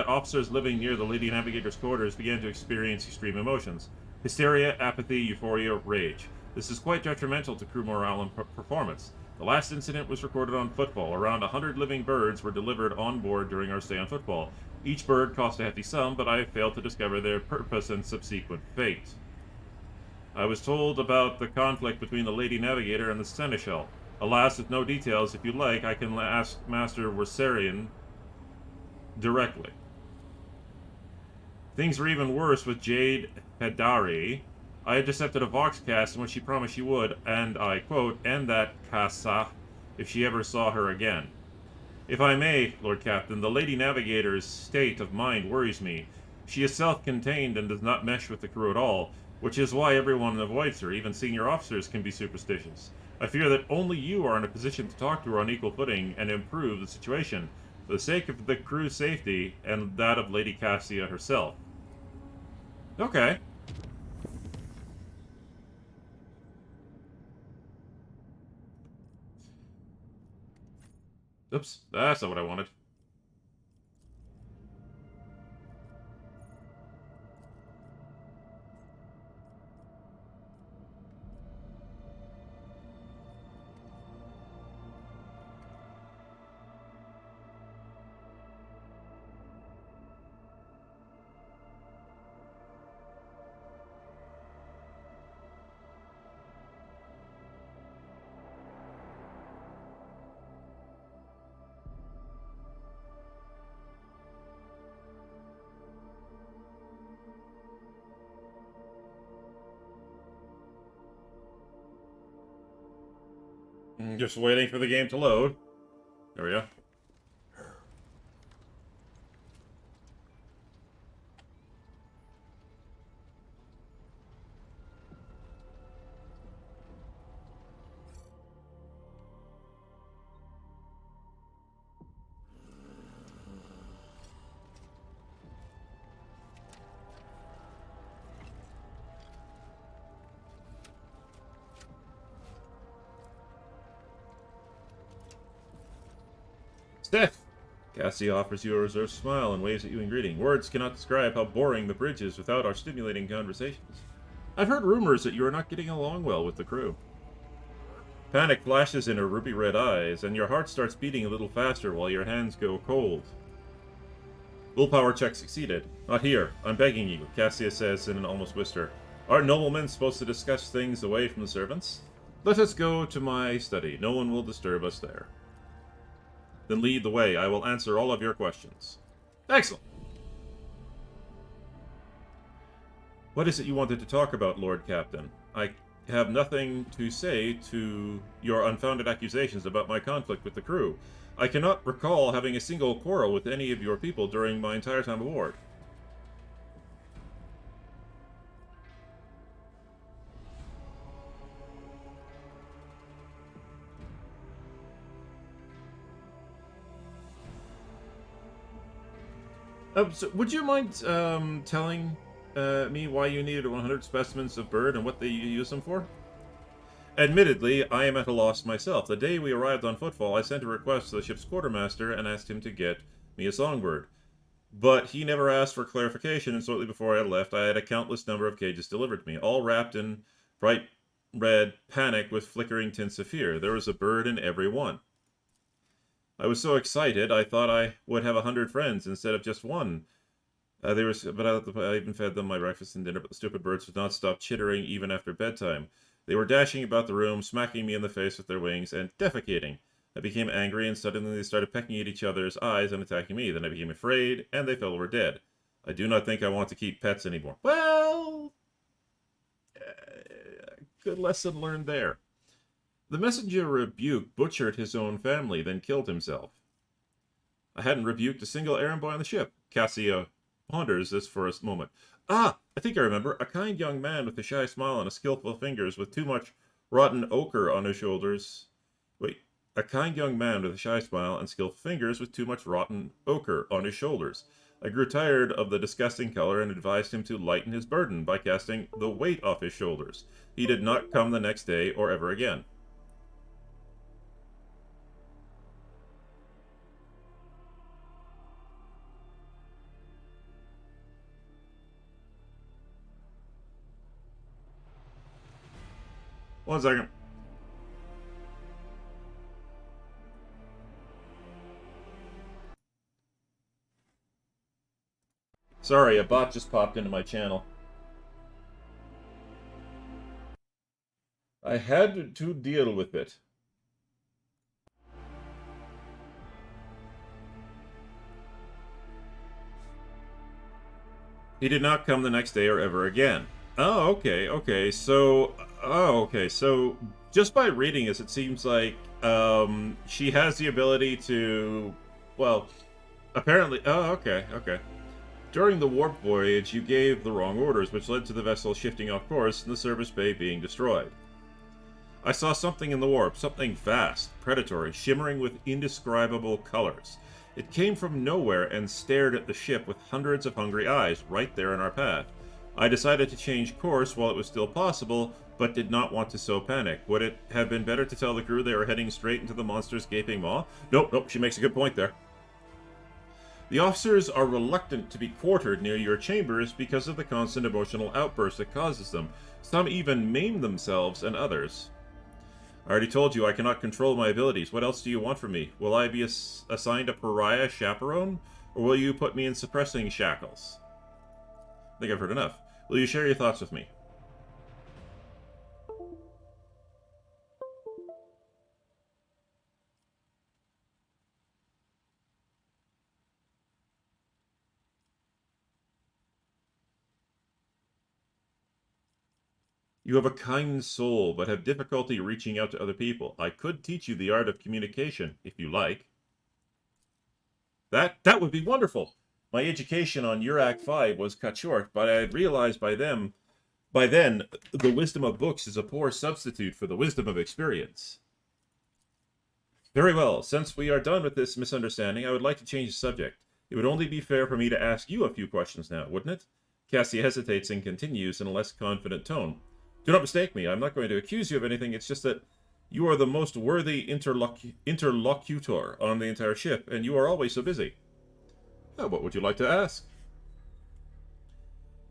officers living near the Lady Navigator's quarters began to experience extreme emotions. Hysteria, apathy, euphoria, rage. This is quite detrimental to crew morale and performance. The last incident was recorded on Football. Around 100 living birds were delivered on board during our stay on Football. Each bird cost a hefty sum, but I have failed to discover their purpose and subsequent fate. I was told about the conflict between the Lady Navigator and the Seneschal. Alas, with no details, if you like, I can ask Master Wersarian directly. Things were even worse with Jade Hedari. I had intercepted a Voxcast in which she promised she would, and I quote, end that Casa if she ever saw her again. If I may, Lord Captain, the Lady Navigator's state of mind worries me. She is self-contained and does not mesh with the crew at all, which is why everyone avoids her. Even senior officers can be superstitious. I fear that only you are in a position to talk to her on equal footing and improve the situation, for the sake of the crew's safety and that of Lady Cassia herself. Okay. Oops, that's not what I wanted. Just waiting for the game to load. There we go. Steph! Cassie offers you a reserved smile and waves at you in greeting. Words cannot describe how boring the bridge is without our stimulating conversations. I've heard rumors that you are not getting along well with the crew. Panic flashes in her ruby-red eyes, and your heart starts beating a little faster while your hands go cold. Willpower check succeeded. Not here. I'm begging you, Cassia says in an almost whisper. Aren't noblemen supposed to discuss things away from the servants? Let us go to my study. No one will disturb us there. Then lead the way. I will answer all of your questions. Excellent. What is it you wanted to talk about, Lord Captain? I have nothing to say to your unfounded accusations about my conflict with the crew. I cannot recall having a single quarrel with any of your people during my entire time aboard. So would you mind telling me why you needed 100 specimens of bird and what they use them for? Admittedly, I am at a loss myself. The day we arrived on Footfall, I sent a request to the ship's quartermaster and asked him to get me a songbird. But he never asked for clarification, and shortly before I had left, I had a countless number of cages delivered to me, all wrapped in bright red panic with flickering tints of fear. There was a bird in every one. I was so excited, I thought I would have 100 friends instead of just one. I even fed them my breakfast and dinner, but the stupid birds would not stop chittering even after bedtime. They were dashing about the room, smacking me in the face with their wings, and defecating. I became angry, and suddenly they started pecking at each other's eyes and attacking me. Then I became afraid, and they fell over dead. I do not think I want to keep pets anymore. Well, good lesson learned there. The messenger Rebuke butchered his own family, then killed himself. I hadn't rebuked a single errand boy on the ship. Cassia ponders this for a moment. Ah, I think I remember. A kind young man with a shy smile and a skillful fingers with too much rotten ochre on his shoulders. A kind young man with a shy smile and skillful fingers with too much rotten ochre on his shoulders. I grew tired of the disgusting color and advised him to lighten his burden by casting the weight off his shoulders. He did not come the next day or ever again. One second. Sorry, a bot just popped into my channel. I had to deal with it. He did not come the next day or ever again. Oh, okay, so just by reading this, it seems like, she has the ability to, well, apparently, okay. During the warp voyage, you gave the wrong orders, which led to the vessel shifting off course and the service bay being destroyed. I saw something in the warp, something vast, predatory, shimmering with indescribable colors. It came from nowhere and stared at the ship with hundreds of hungry eyes right there in our path. I decided to change course while it was still possible, but did not want to sow panic. Would it have been better to tell the crew they were heading straight into the monster's gaping maw? Nope, she makes a good point there. The officers are reluctant to be quartered near your chambers because of the constant emotional outburst it causes them. Some even maim themselves and others. I already told you I cannot control my abilities. What else do you want from me? Will I be assigned a pariah chaperone? Or will you put me in suppressing shackles? I think I've heard enough. Will you share your thoughts with me? You have a kind soul, but have difficulty reaching out to other people. I could teach you the art of communication, if you like. That would be wonderful. My education on Urak 5 was cut short, but I had realized by then, the wisdom of books is a poor substitute for the wisdom of experience. Very well, since we are done with this misunderstanding, I would like to change the subject. It would only be fair for me to ask you a few questions now, wouldn't it? Cassie hesitates and continues in a less confident tone. Do not mistake me, I'm not going to accuse you of anything, it's just that you are the most worthy interlocutor on the entire ship, and you are always so busy. What would you like to ask?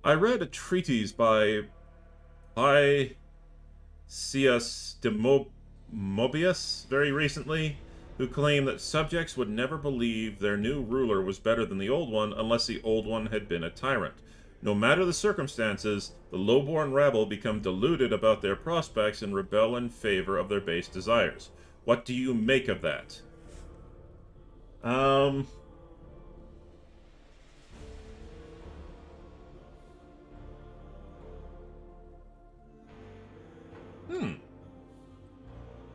I read a treatise by C.S. de Mobius very recently, who claimed that subjects would never believe their new ruler was better than the old one unless the old one had been a tyrant. No matter the circumstances, the low-born rabble become deluded about their prospects and rebel in favor of their base desires. What do you make of that?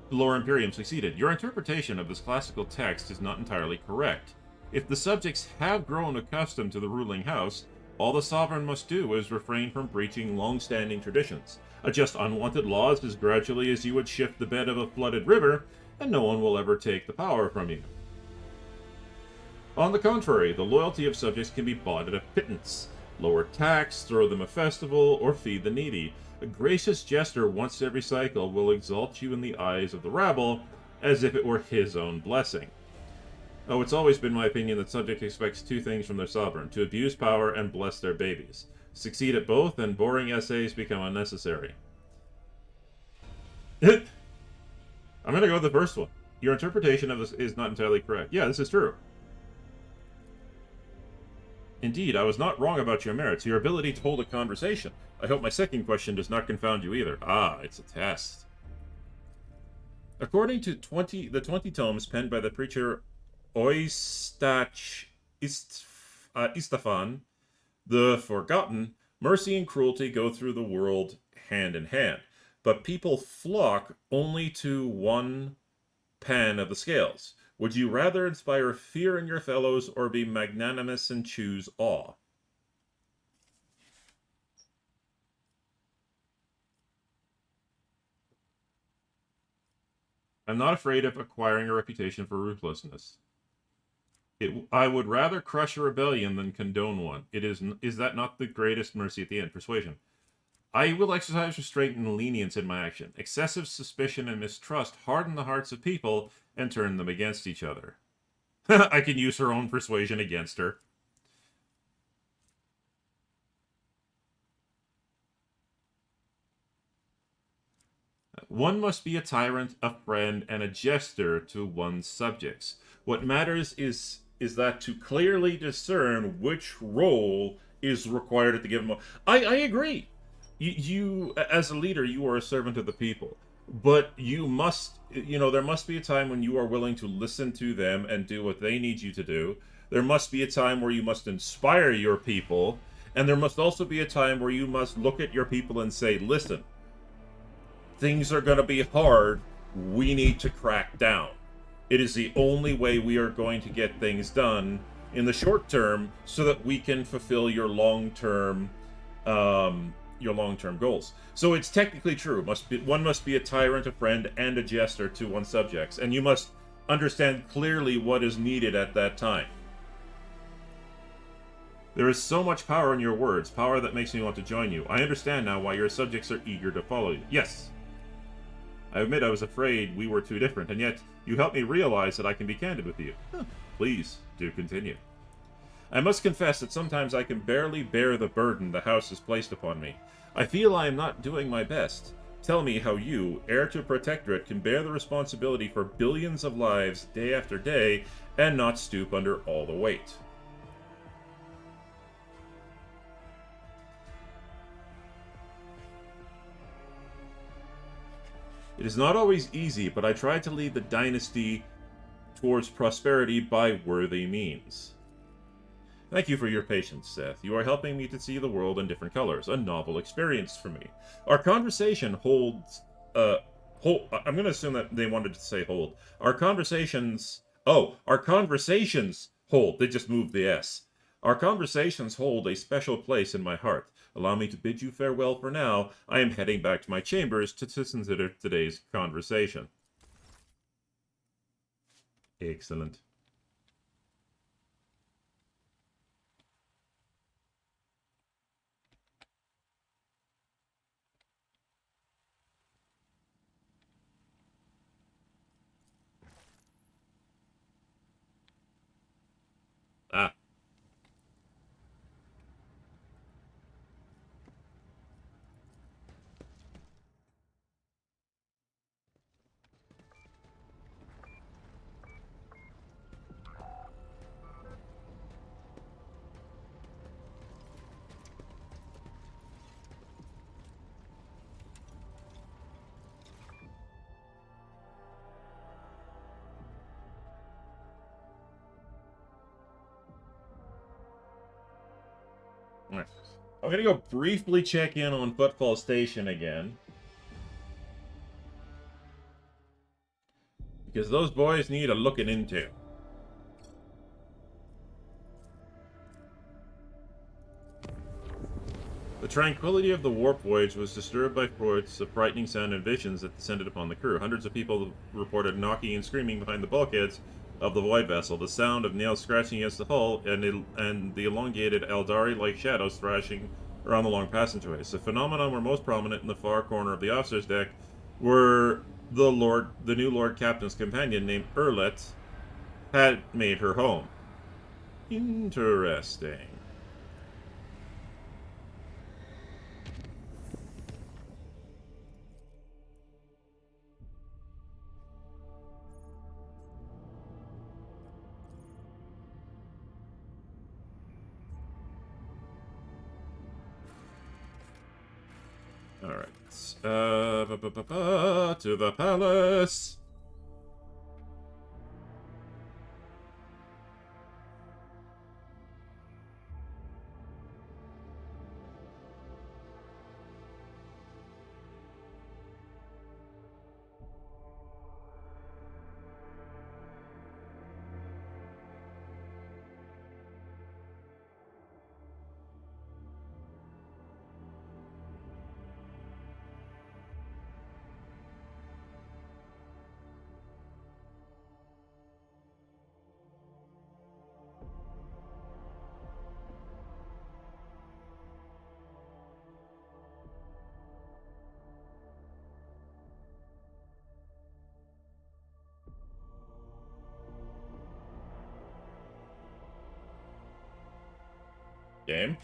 The Lore Imperium succeeded. Your interpretation of this classical text is not entirely correct. If the subjects have grown accustomed to the ruling house, all the sovereign must do is refrain from breaching long-standing traditions, adjust unwanted laws as gradually as you would shift the bed of a flooded river, and no one will ever take the power from you. On the contrary, the loyalty of subjects can be bought at a pittance. Lower tax, throw them a festival, or feed the needy. A gracious jester once every cycle will exalt you in the eyes of the rabble, as if it were his own blessing. Oh, it's always been my opinion that subject expects two things from their sovereign, to abuse power and bless their babies. Succeed at both, and boring essays become unnecessary. I'm gonna go with the first one. Your interpretation of this is not entirely correct. Yeah, this is true. Indeed, I was not wrong about your merits, your ability to hold a conversation. I hope my second question does not confound you either. Ah, it's a test. According to the 20 tomes penned by the preacher Oistach Istafan, the Forgotten, mercy and cruelty go through the world hand in hand, but people flock only to one pan of the scales. Would you rather inspire fear in your fellows or be magnanimous and choose awe? I'm not afraid of acquiring a reputation for ruthlessness. I would rather crush a rebellion than condone one. Is that not the greatest mercy at the end? Persuasion. I will exercise restraint and lenience in my action. Excessive suspicion and mistrust harden the hearts of people and turn them against each other. I can use her own persuasion against her. One must be a tyrant, a friend, and a jester to one's subjects. What matters is that to clearly discern which role is required at the given moment. I agree. You, as a leader, you are a servant of the people. But you must, there must be a time when you are willing to listen to them and do what they need you to do. There must be a time where you must inspire your people. And there must also be a time where you must look at your people and say, listen, things are going to be hard. We need to crack down. It is the only way we are going to get things done in the short term so that we can fulfill your long-term goals. So it's technically true. One must be a tyrant, a friend, and a jester to one's subjects, and you must understand clearly what is needed at that time. There is so much power in your words, power that makes me want to join you. I understand now why your subjects are eager to follow you. Yes! I admit I was afraid we were too different, and yet you helped me realize that I can be candid with you. Please, do continue. I must confess that sometimes I can barely bear the burden the house has placed upon me. I feel I am not doing my best. Tell me how you, heir to a protectorate, can bear the responsibility for billions of lives day after day and not stoop under all the weight. It is not always easy, but I try to lead the dynasty towards prosperity by worthy means. Thank you for your patience, Seth. You are helping me to see the world in different colors. A novel experience for me. Our conversation holds... I'm going to assume that they wanted to say hold. Our conversations... Oh, our conversations hold. They just moved the S. Our conversations hold a special place in my heart. Allow me to bid you farewell for now. I am heading back to my chambers to consider today's conversation. Excellent. Ah. Alright. I'm gonna go briefly check in on Footfall Station again. Because those boys need a looking into. The tranquility of the warp voyage was disturbed by reports of frightening sound and visions that descended upon the crew. Hundreds of people reported knocking and screaming behind the bulkheads of the void vessel, the sound of nails scratching against the hull, and the elongated Eldari-like shadows thrashing around the long passageways. The phenomenon were most prominent in the far corner of the officer's deck, where the new Lord Captain's companion named Erlet had made her home. Interesting. Alright. To the palace! Game?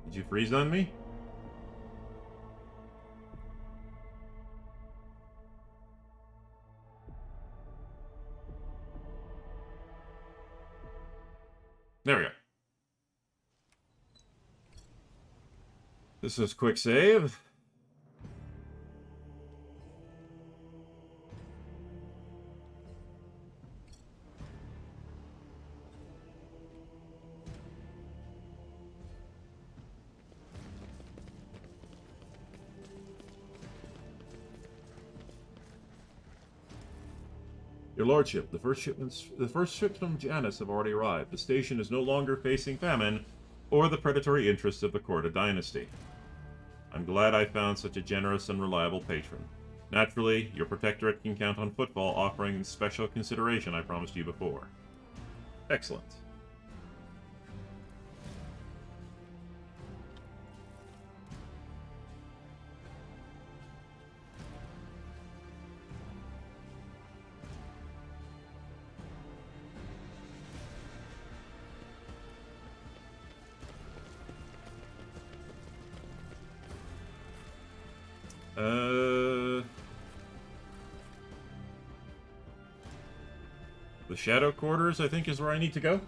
Did you freeze on me? There we go. This is quick save. Your Lordship, the first ships from Janus have already arrived. The station is no longer facing famine or the predatory interests of the Korda dynasty. I'm glad I found such a generous and reliable patron. Naturally, your protectorate can count on Footfall offering the special consideration I promised you before. Excellent. The Shadow Quarters, I think, is where I need to go.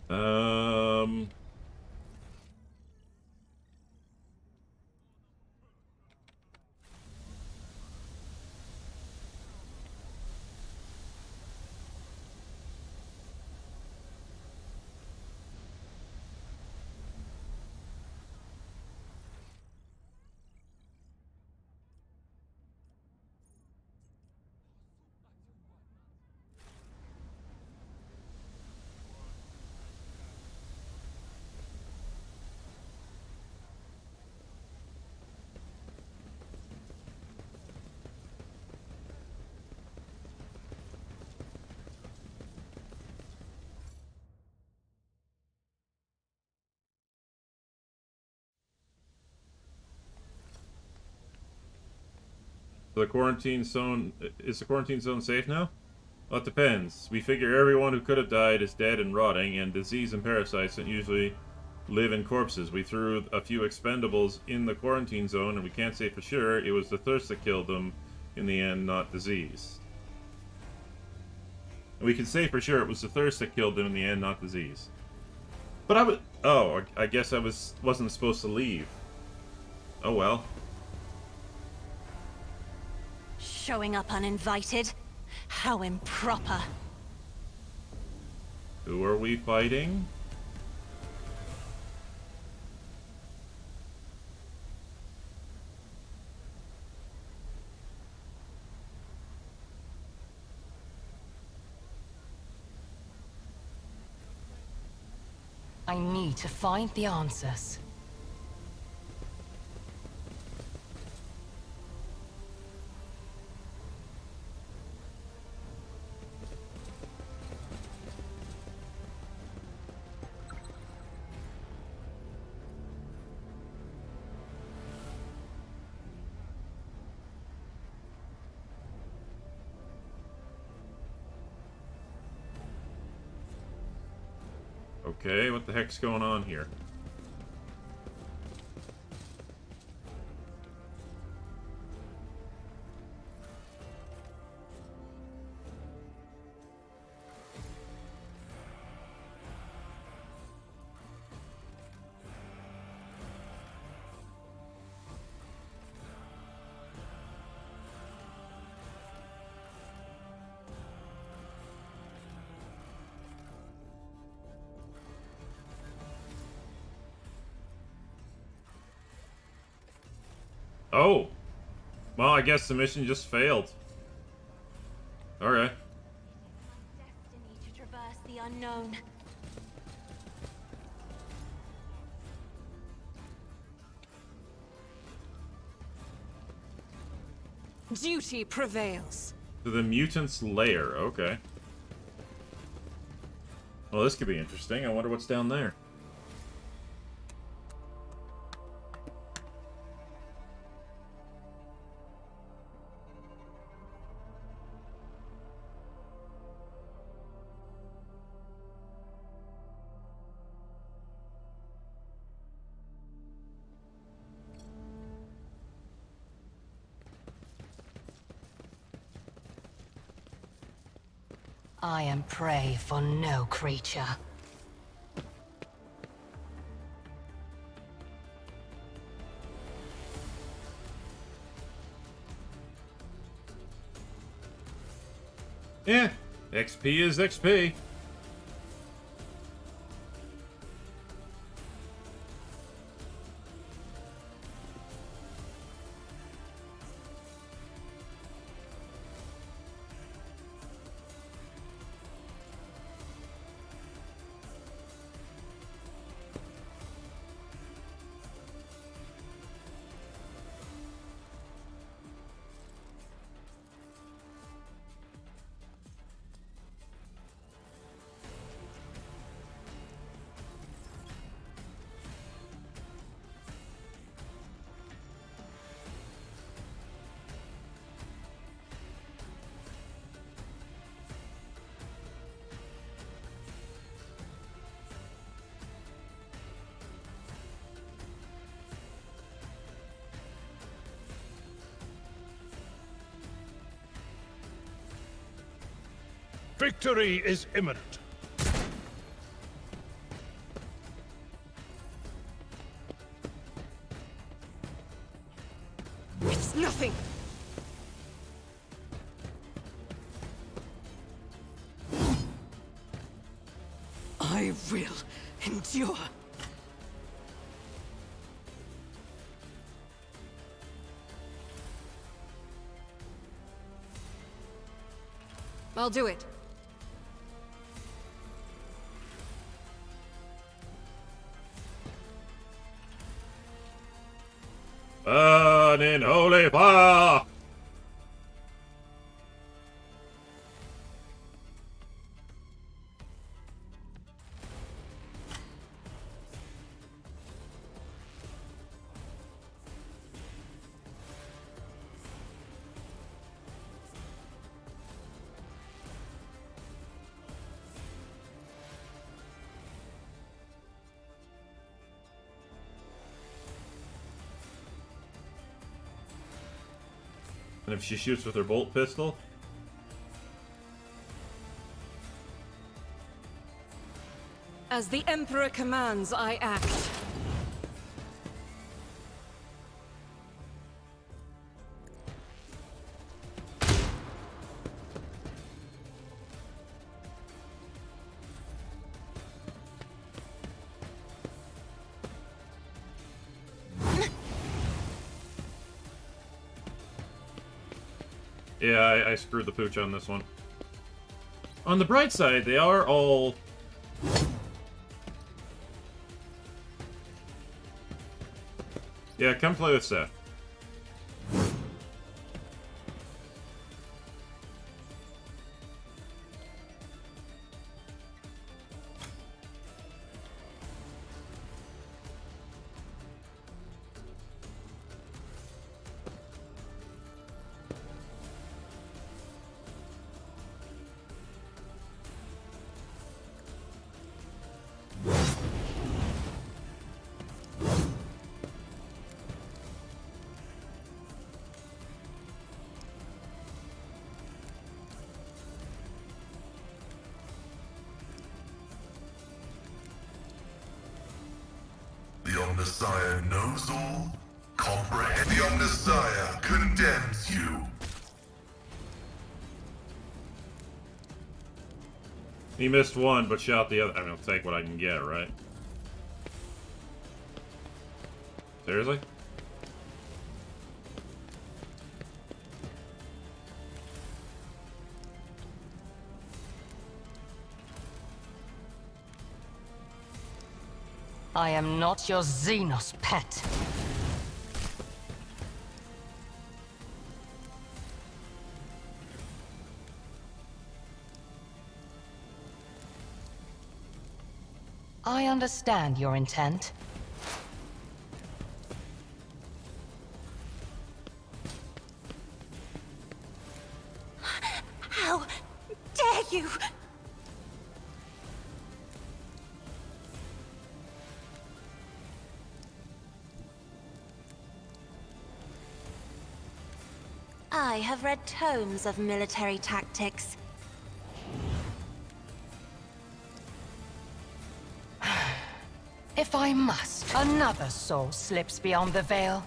Um... The quarantine zone... Is the quarantine zone safe now? Well, it depends. We figure everyone who could have died is dead and rotting, and disease and parasites don't usually live in corpses. We threw a few expendables in the quarantine zone, and we can't say for sure it was the thirst that killed them in the end, not disease. And we can say for sure it was the thirst that killed them in the end, not disease. But I was... Oh, I guess I wasn't supposed to leave. Oh well. Showing up uninvited? How improper. Who are we fighting? I need to find the answers. Okay, what the heck's going on here? Oh! Well, I guess the mission just failed. Alright. Destiny to traverse the unknown. Duty prevails. To the mutant's lair, okay. Well, this could be interesting. I wonder what's down there. I am prey for no creature. Yeah, XP is XP. Victory is imminent. It's nothing. I will endure. I'll do it. Burn in holy fire! And if she shoots with her bolt pistol? As the Emperor commands, I act. Yeah, I screwed the pooch on this one. On the bright side, they are all... Yeah, come play with Seth. The Omnissiah knows all, comprehend. The Omnissiah condemns you. He missed one, but shot the other. I mean, I'll take what I can get, right? Seriously? I am not your Xenos pet. I understand your intent. How dare you! I have read tomes of military tactics. If I must, another soul slips beyond the veil.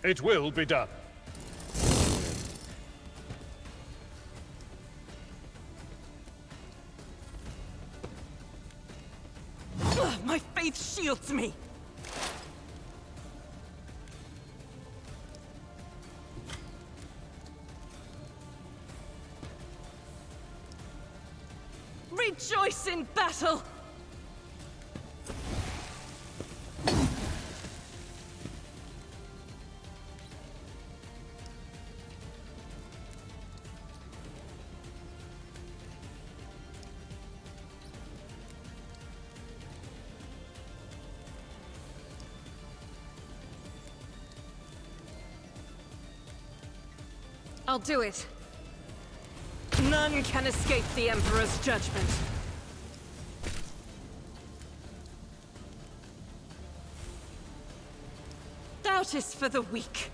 It will be done. Ugh, my faith shields me. Rejoice in battle! I'll do it. None can escape the Emperor's judgment. Doubt is for the weak.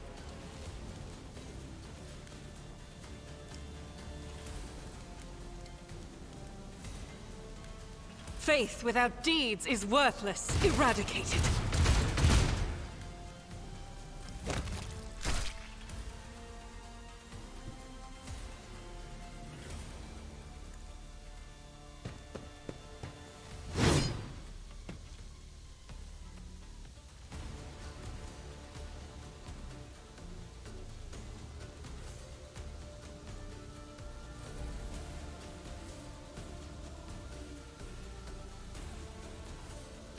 Faith without deeds is worthless. Eradicated.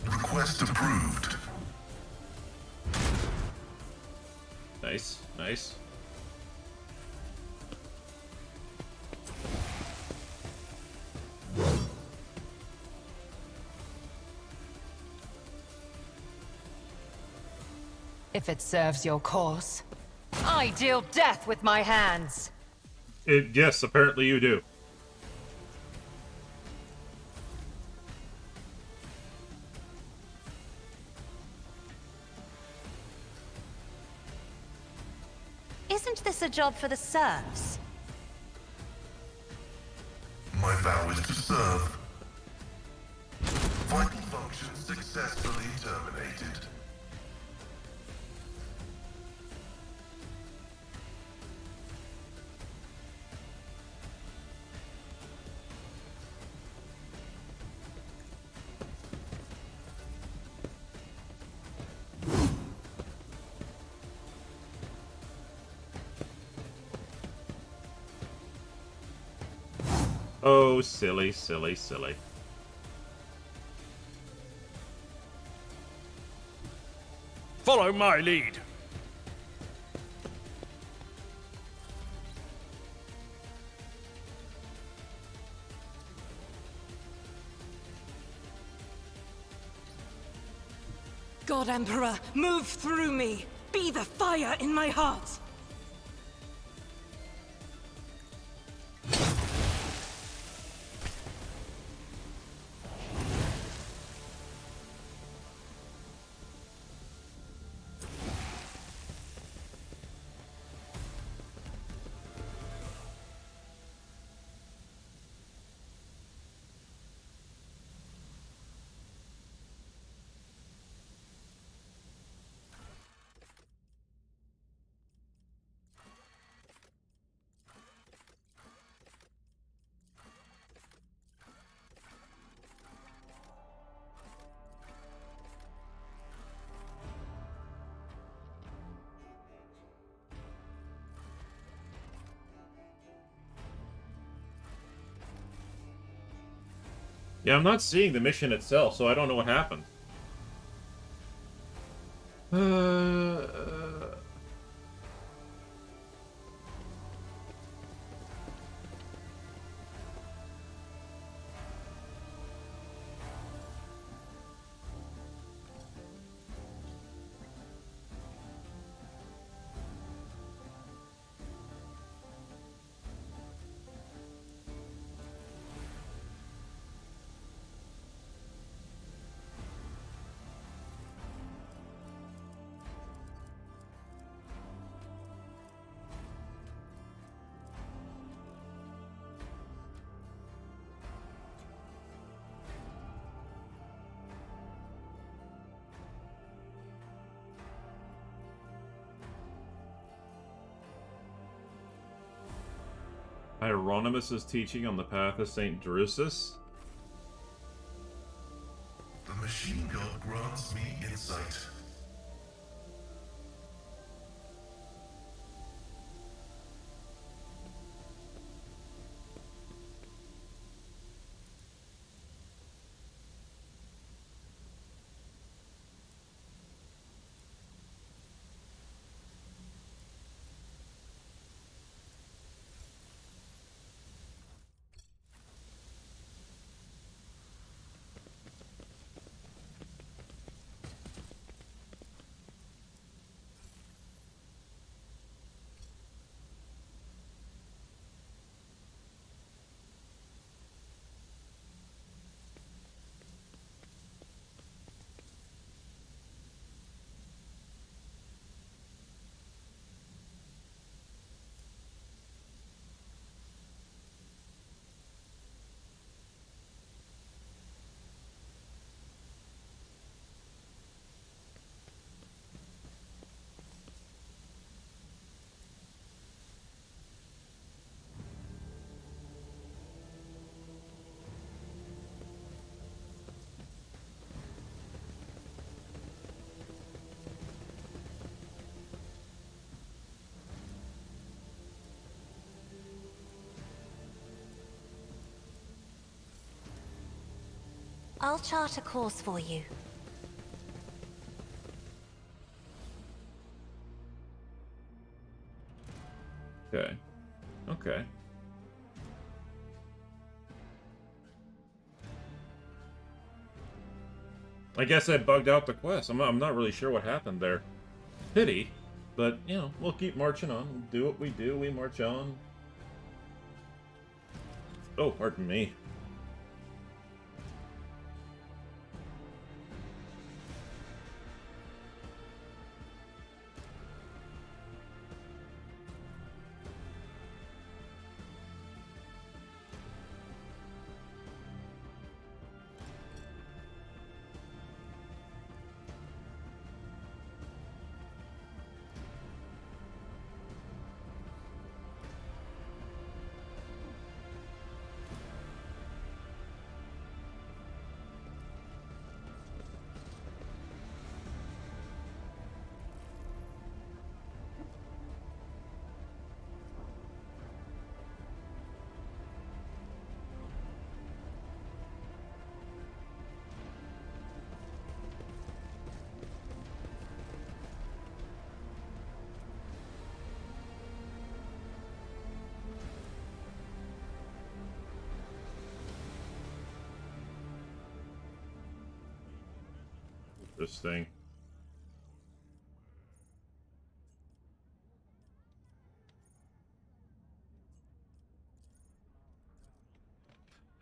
Request approved. Nice, nice. If it serves your cause. I deal death with my hands. Yes, apparently you do. Isn't this a job for the serfs? My vow is to serve. Vital function successfully terminated. Oh, silly, silly, silly. Follow my lead. God Emperor, move through me. Be the fire in my heart. Yeah, I'm not seeing the mission itself, so I don't know what happened. Hieronymus' teaching on the path of St. Drusus? The machine god grants me insight. I'll chart a course for you. Okay. Okay. I guess I bugged out the quest. I'm not really sure what happened there. Pity. But, you know, we'll keep marching on. We'll do what we do. We march on. Oh, pardon me. This thing.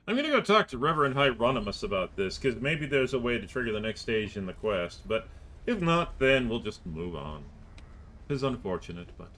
I'm gonna go talk to Reverend Hieronymus about this, because maybe there's a way to trigger the next stage in the quest, but if not, then we'll just move on. It's unfortunate, but...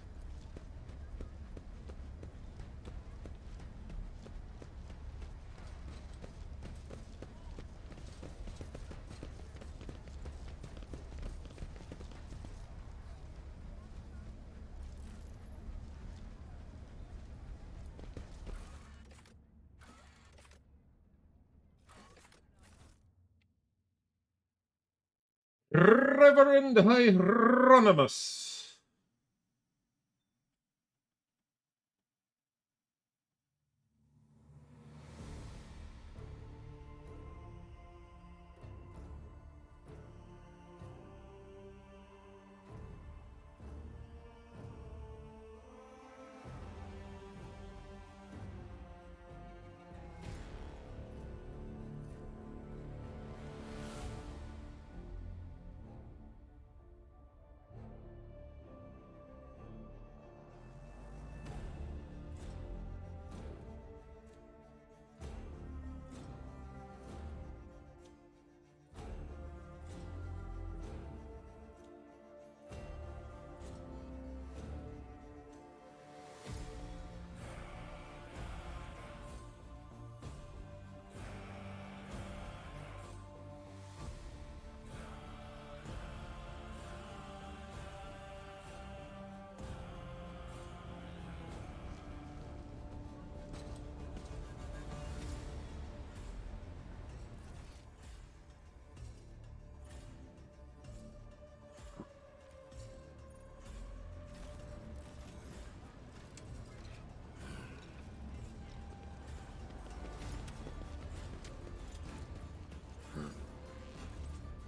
Reverend Hieronymus.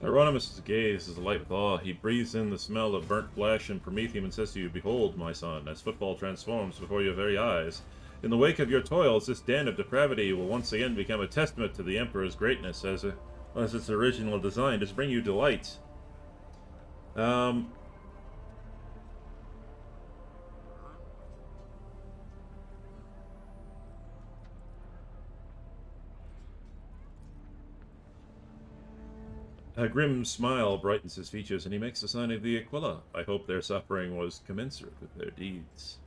Hieronymus' gaze is alight with awe. He breathes in the smell of burnt flesh and promethium and says to you, "Behold, my son, as football transforms before your very eyes. In the wake of your toils, this den of depravity will once again become a testament to the Emperor's greatness as its original design is to bring you delight." A grim smile brightens his features, and he makes the sign of the Aquila. "I hope their suffering was commensurate with their deeds.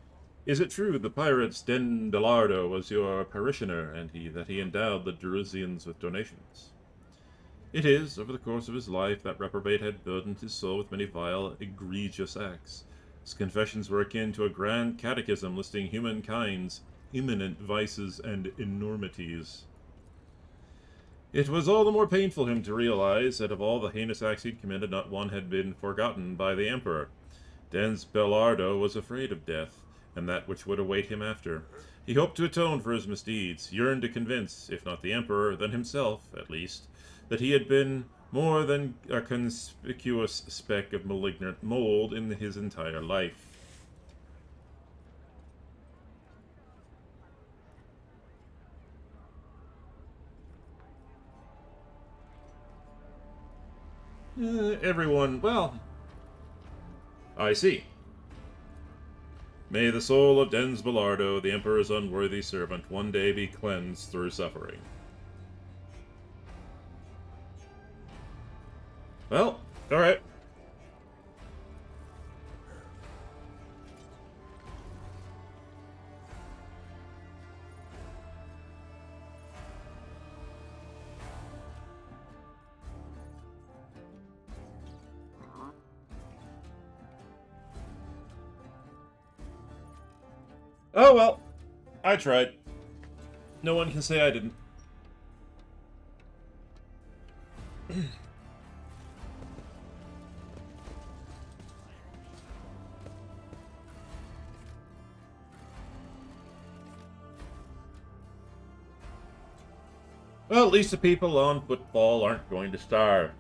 Is it true the pirate Stendalardo was your parishioner, and that he endowed the Jerusians with donations?" "It is. Over the course of his life, that reprobate had burdened his soul with many vile, egregious acts. His confessions were akin to a grand catechism listing humankind's imminent vices and enormities. It was all the more painful to him to realize that of all the heinous acts he'd committed, not one had been forgotten by the Emperor. Dens Belardo was afraid of death, and that which would await him after. He hoped to atone for his misdeeds, yearned to convince, if not the Emperor, then himself, at least, that he had been more than a conspicuous speck of malignant mold in his entire life. Everyone, well, I see. May the soul of Dens Belardo, the Emperor's unworthy servant, one day be cleansed through suffering. Well, alright. Oh well, I tried. No one can say I didn't. Well, at least the people on football aren't going to starve.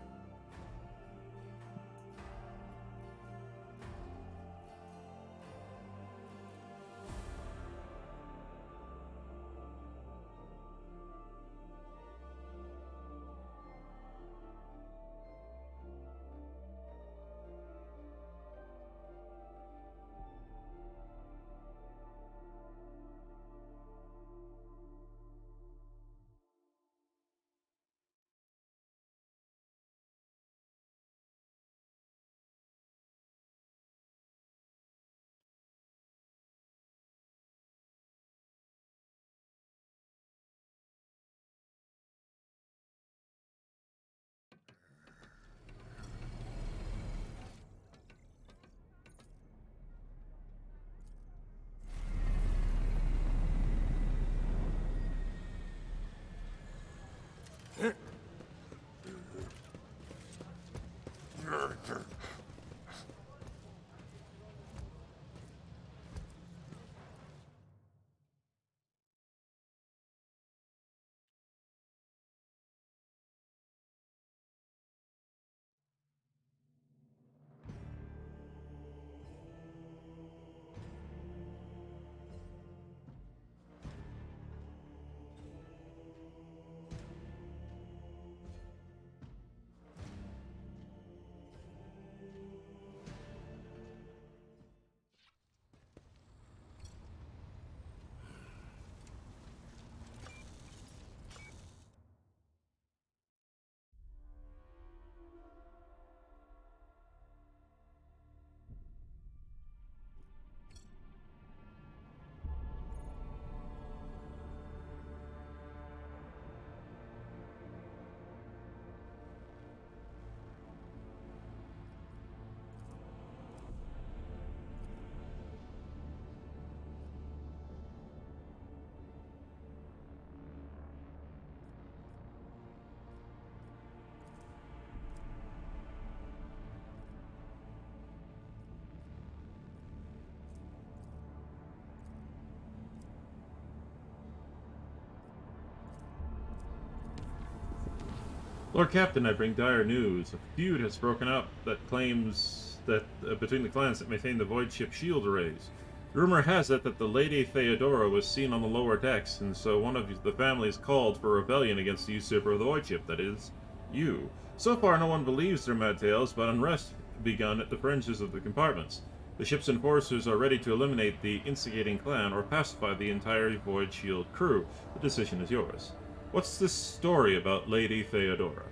Lord Captain, I bring dire news. A feud has broken up that claims that between the clans that maintain the void ship shield arrays. Rumor has it that the Lady Theodora was seen on the lower decks, and so one of the families called for rebellion against the usurper of the void ship, that is, you. So far, no one believes their mad tales, but unrest begun at the fringes of the compartments. The ship's enforcers are ready to eliminate the instigating clan or pacify the entire void shield crew. The decision is yours. What's this story about Lady Theodora?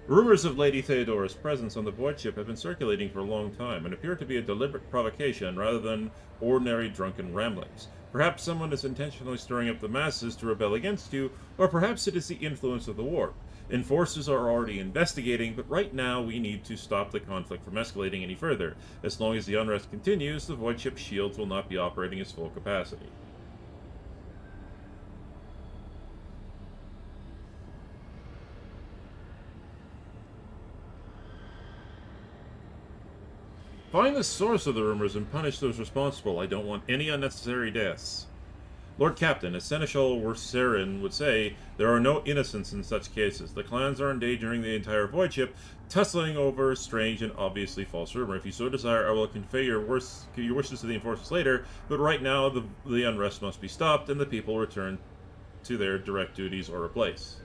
Rumors of Lady Theodora's presence on the void ship have been circulating for a long time and appear to be a deliberate provocation rather than ordinary drunken ramblings. Perhaps someone is intentionally stirring up the masses to rebel against you, or perhaps it is the influence of the warp. Enforcers are already investigating, but right now we need to stop the conflict from escalating any further. As long as the unrest continues, the void ship shields will not be operating at full capacity. Find the source of the rumors and punish those responsible. I don't want any unnecessary deaths. Lord Captain, as Seneschal Werserin would say, there are no innocents in such cases. The clans are endangering the entire void ship, tussling over strange and obviously false rumor. If you so desire, I will convey your wishes to the enforcers later, but right now the unrest must be stopped and the people return to their direct duties or replace.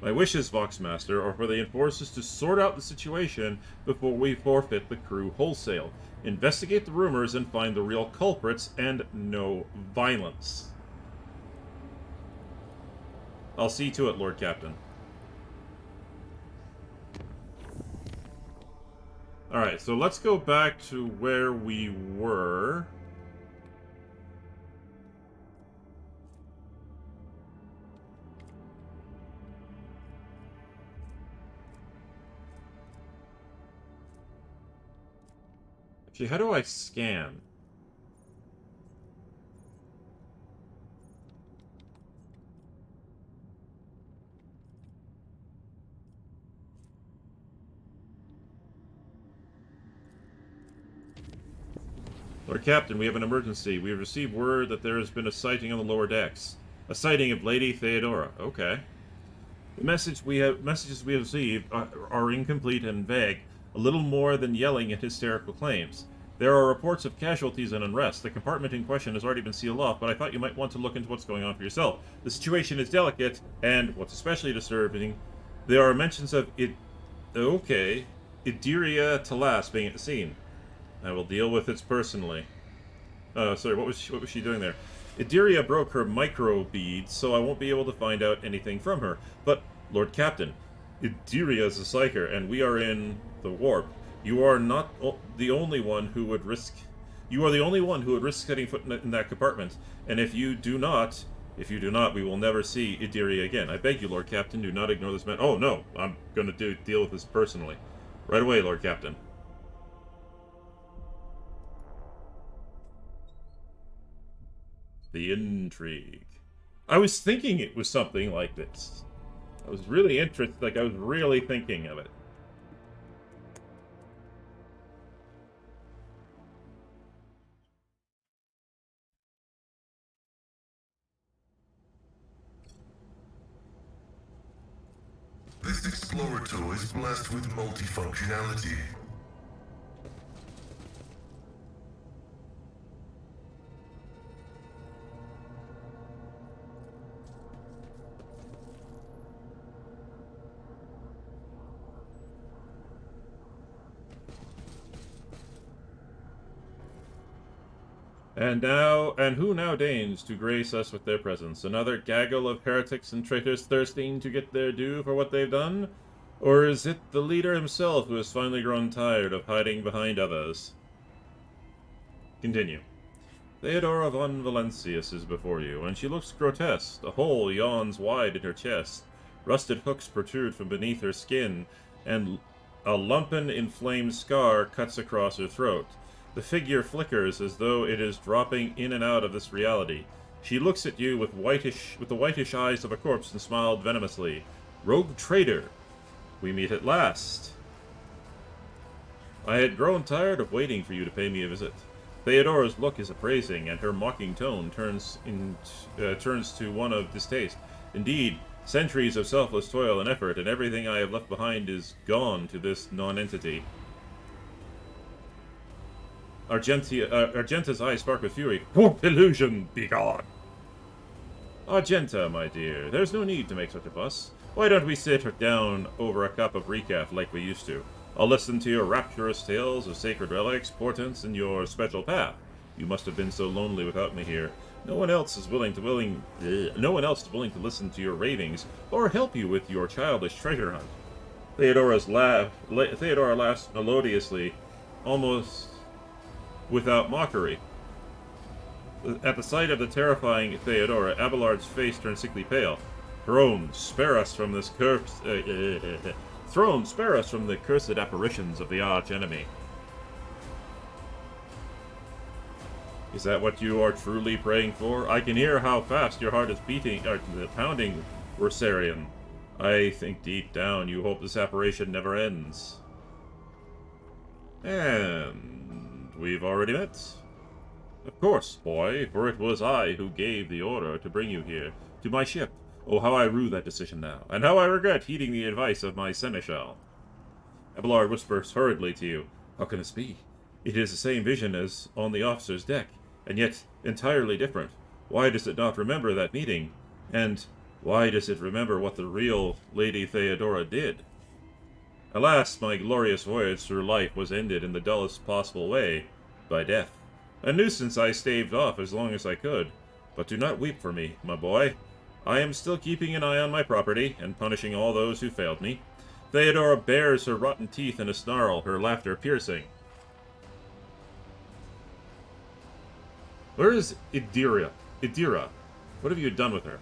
My wishes, Voxmaster, are for the enforcers to sort out the situation before we forfeit the crew wholesale. Investigate the rumors and find the real culprits, and no violence. I'll see to it, Lord Captain. Alright, so let's go back to where we were. Actually, how do I scan? Lord Captain, we have an emergency. We have received word that there has been a sighting on the lower decks. A sighting of Lady Theodora. Okay. The messages we have received are incomplete and vague, a little more than yelling and hysterical claims. There are reports of casualties and unrest. The compartment in question has already been sealed off, but I thought you might want to look into what's going on for yourself. The situation is delicate, and what's especially disturbing, there are mentions of Idiria Talas being at the scene. I will deal with it personally. Sorry, what was she doing there? Idiria broke her micro bead, so I won't be able to find out anything from her. But, Lord Captain, Idiria is a psyker, and we are in the warp. You are not the only one who would risk. You are the only one who would risk setting foot in that compartment. And if you do not, we will never see Idiria again. I beg you, Lord Captain, do not ignore this man. Oh no, I'm going to deal with this personally. Right away, Lord Captain. The intrigue. I was thinking it was something like this. I was really interested, like I was really thinking of it. This Explorator is blessed with multifunctionality. And who now deigns to grace us with their presence? Another gaggle of heretics and traitors thirsting to get their due for what they've done? Or is it the leader himself who has finally grown tired of hiding behind others? Continue. Theodora von Valentius is before you, and she looks grotesque. A hole yawns wide in her chest. Rusted hooks protrude from beneath her skin, and a lumpen inflamed scar cuts across her throat. The figure flickers as though it is dropping in and out of this reality. She looks at you with the whitish eyes of a corpse and smiled venomously. Rogue traitor! We meet at last. I had grown tired of waiting for you to pay me a visit. Theodora's look is appraising, and her mocking tone turns to one of distaste. Indeed, centuries of selfless toil and effort, and everything I have left behind is gone to this non-entity. Argenta's eyes spark with fury. Warp illusion, begone! Argenta, my dear, there's no need to make such a fuss. Why don't we sit down over a cup of recaf like we used to? I'll listen to your rapturous tales of sacred relics, portents, and your special path. You must have been so lonely without me here. No one else is willing to listen to your ravings or help you with your childish treasure hunt. Theodora laughs melodiously, almost without mockery. At the sight of the terrifying Theodora, Abelard's face turned sickly pale. Throne, spare us from this Throne, spare us from the cursed apparitions of the arch-enemy. Is that what you are truly praying for? I can hear how fast your heart is pounding, Versarian. I think deep down you hope this apparition never ends. And we've already met. Of course, boy, for it was I who gave the order to bring you here, to my ship. Oh, how I rue that decision now, and how I regret heeding the advice of my seneschal. Abelard whispers hurriedly to you. How can this be? It is the same vision as on the officer's deck, and yet entirely different. Why does it not remember that meeting? And why does it remember what the real Lady Theodora did? Alas, my glorious voyage through life was ended in the dullest possible way, by death. A nuisance I staved off as long as I could. But do not weep for me, my boy. I am still keeping an eye on my property, and punishing all those who failed me. Theodora bares her rotten teeth in a snarl, her laughter piercing. Where is Idira? Idira? What have you done with her?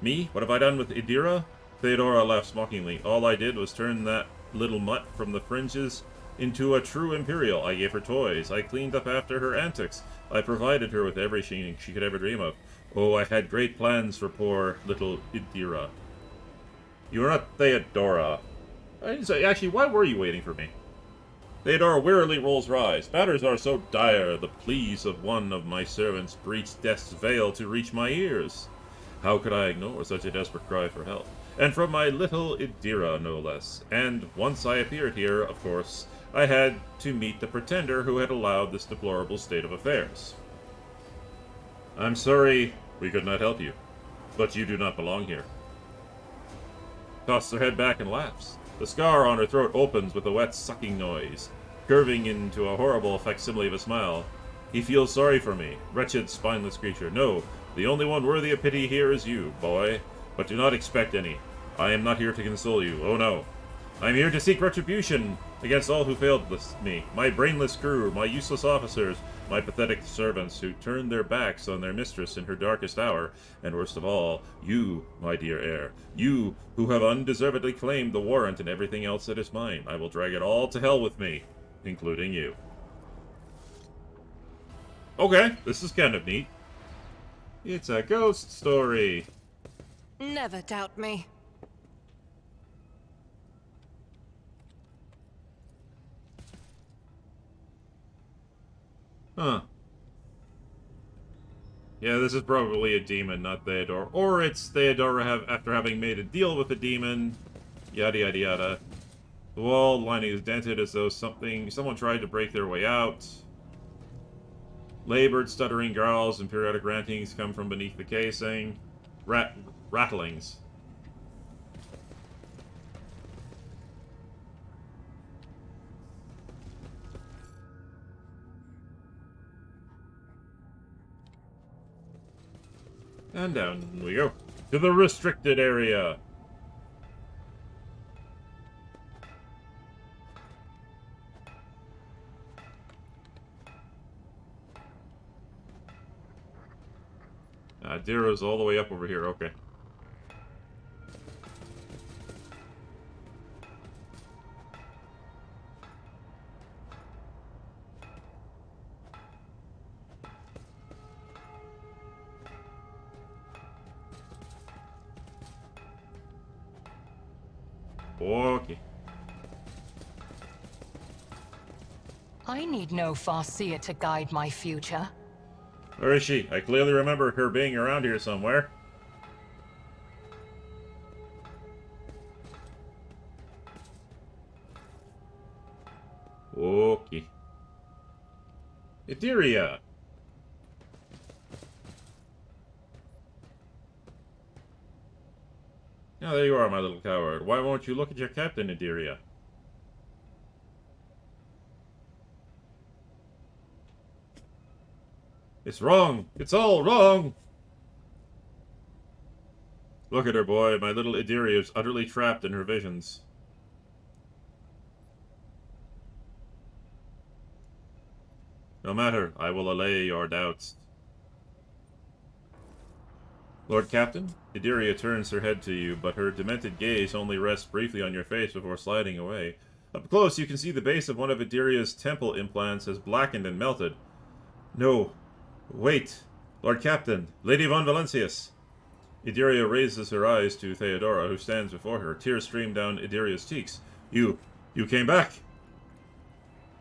Me? What have I done with Idira? Theodora laughs mockingly. All I did was turn that little mutt from the fringes into a true Imperial. I gave her toys. I cleaned up after her antics. I provided her with everything she could ever dream of. Oh, I had great plans for poor little Idira. You are not Theodora. I didn't say, actually, why were you waiting for me? Theodora wearily rolls her eyes. Matters are so dire, the pleas of one of my servants breached death's veil to reach my ears. How could I ignore such a desperate cry for help? And from my little Idira, no less. And once I appeared here, of course, I had to meet the pretender who had allowed this deplorable state of affairs. I'm sorry we could not help you, but you do not belong here. Tosses her head back and laughs. The scar on her throat opens with a wet sucking noise, curving into a horrible facsimile of a smile. He feels sorry for me, wretched, spineless creature. No, the only one worthy of pity here is you, boy. But do not expect any. I am not here to console you, oh no. I am here to seek retribution against all who failed me, my brainless crew, my useless officers, my pathetic servants who turned their backs on their mistress in her darkest hour, and worst of all, you, my dear heir, you who have undeservedly claimed the warrant and everything else that is mine. I will drag it all to hell with me, including you. Okay, this is kind of neat. It's a ghost story. Never doubt me. Huh. Yeah, this is probably a demon, not Theodora. Or it's Theodora after having made a deal with a demon. Yada yada yada. The wall lining is dented as though someone tried to break their way out. Labored, stuttering growls and periodic rantings come from beneath the casing. Rattlings. And down we go. To the restricted area. Dira's all the way up over here, okay. Okay. I need no Farseer to guide my future. Where is she? I clearly remember her being around here somewhere. Okay. Idiria. Now there you are, my little coward. Why won't you look at your captain, Idiria? It's wrong! It's all wrong! Look at her, boy. My little Idiria is utterly trapped in her visions. No matter, I will allay your doubts. Lord Captain? Idiria turns her head to you, but her demented gaze only rests briefly on your face before sliding away. Up close, you can see the base of one of Idiria's temple implants has blackened and melted. No. Wait. Lord Captain. Lady von Valencius. Idiria raises her eyes to Theodora, who stands before her. Tears stream down Idiria's cheeks. You came back!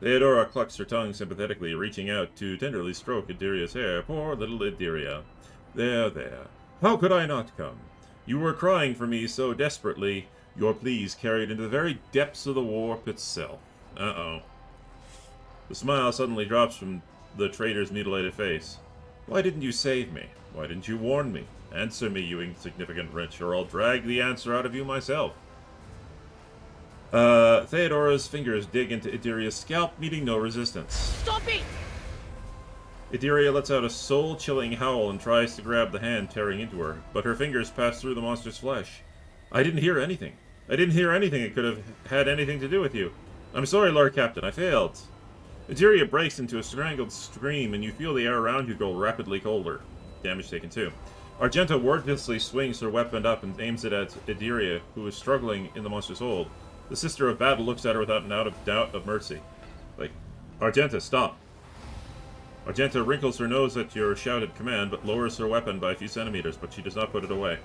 Theodora clucks her tongue sympathetically, reaching out to tenderly stroke Idiria's hair. Poor little Idiria. There, there. How could I not come? You were crying for me so desperately, your pleas carried into the very depths of the warp itself. Uh-oh. The smile suddenly drops from the traitor's mutilated face. Why didn't you save me? Why didn't you warn me? Answer me, you insignificant wretch, or I'll drag the answer out of you myself. Theodora's fingers dig into Idiria's scalp, meeting no resistance. Stop it! Idiria lets out a soul-chilling howl and tries to grab the hand tearing into her, but her fingers pass through the monster's flesh. I didn't hear anything. I didn't hear anything that could have had anything to do with you. I'm sorry, Lord Captain, I failed. Idiria breaks into a strangled scream, and you feel the air around you grow rapidly colder. Damage taken too. Argenta wordlessly swings her weapon up and aims it at Idiria, who is struggling in the monster's hold. The Sister of Battle looks at her without an doubt of mercy. Like, Argenta, stop. Argenta wrinkles her nose at your shouted command, but lowers her weapon by a few centimeters, but she does not put it away.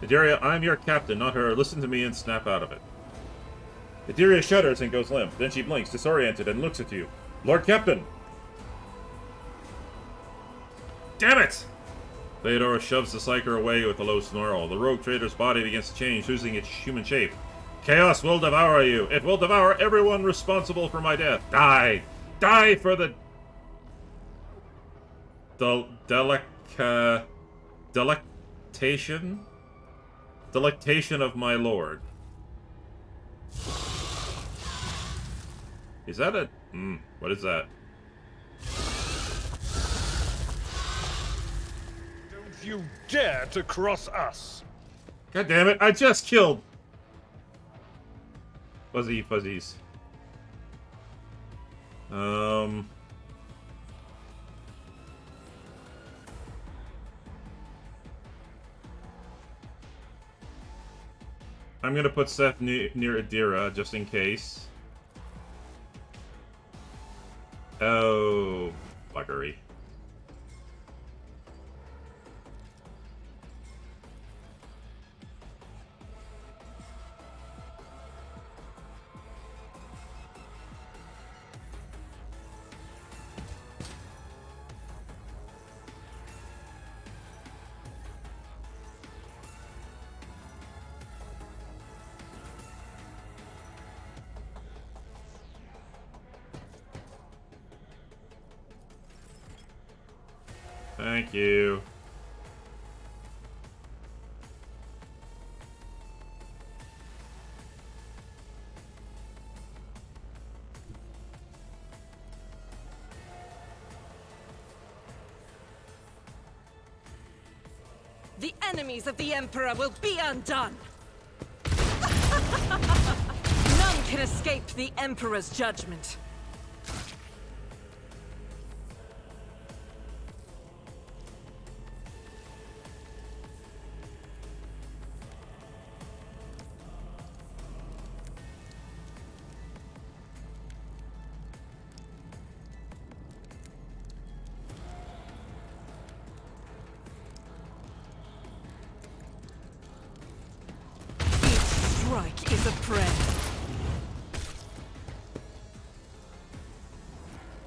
Idiria, I'm your captain, not her. Listen to me and snap out of it. Idiria shudders and goes limp. Then she blinks, disoriented, and looks at you. Lord Captain! Damn it! Theodora shoves the Psyker away with a low snarl. The rogue trader's body begins to change, losing its human shape. Chaos will devour you! It will devour everyone responsible for my death! Die! Die for the... Delectation? Delectation of my lord. Is that a... what is that? Don't you dare to cross us! God damn it, I just killed... Fuzzy fuzzies. I'm gonna put Seth near Adira, just in case. Oh, buggery. Thank you. The enemies of the Emperor will be undone! None can escape the Emperor's judgment. Strike is a prayer.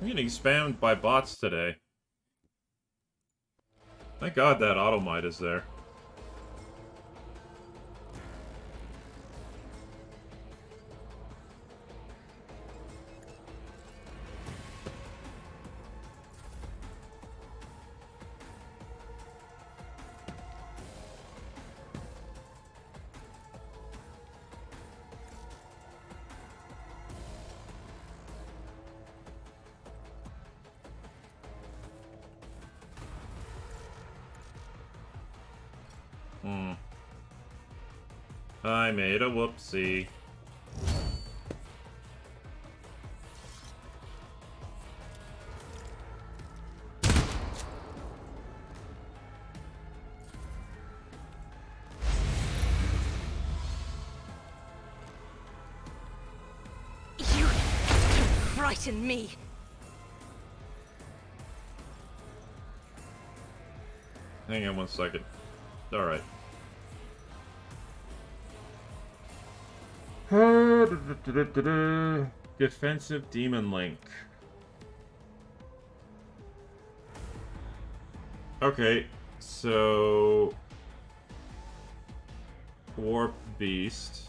I'm getting spammed by bots today. Thank God that automite is there. I made a whoopsie. You frighten me. Hang on 1 second. Alright. Defensive Demon Link. Okay, so... Warp Beast.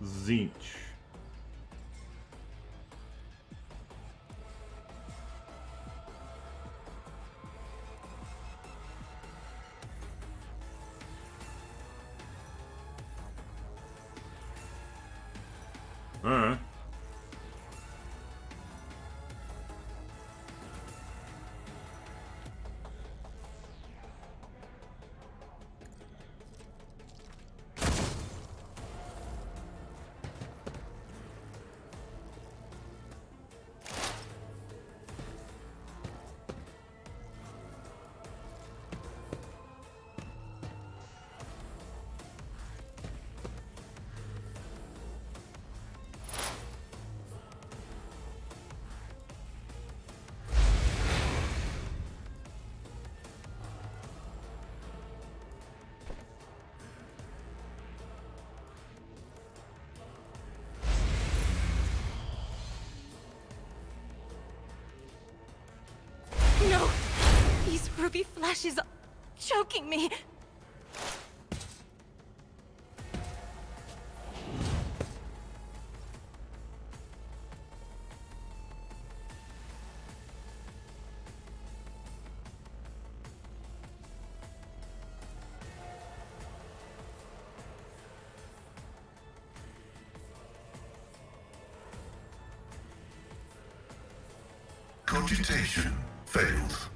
Zinch. Alright. No! These ruby flashes are choking me! Cogitation failed.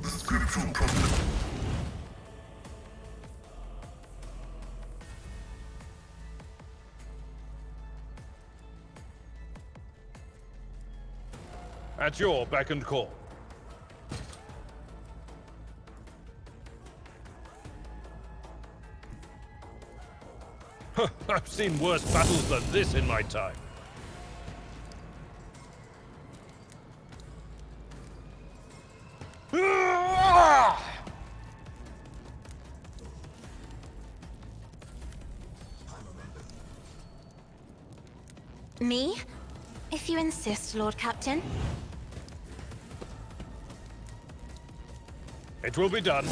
The scriptural problem. At your beck and call. I've seen worse battles than this in my time. Me? If you insist, Lord Captain. It will be done.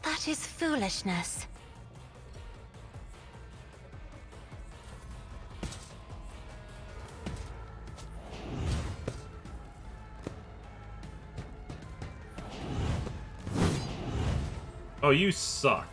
That is foolishness. Oh, you suck.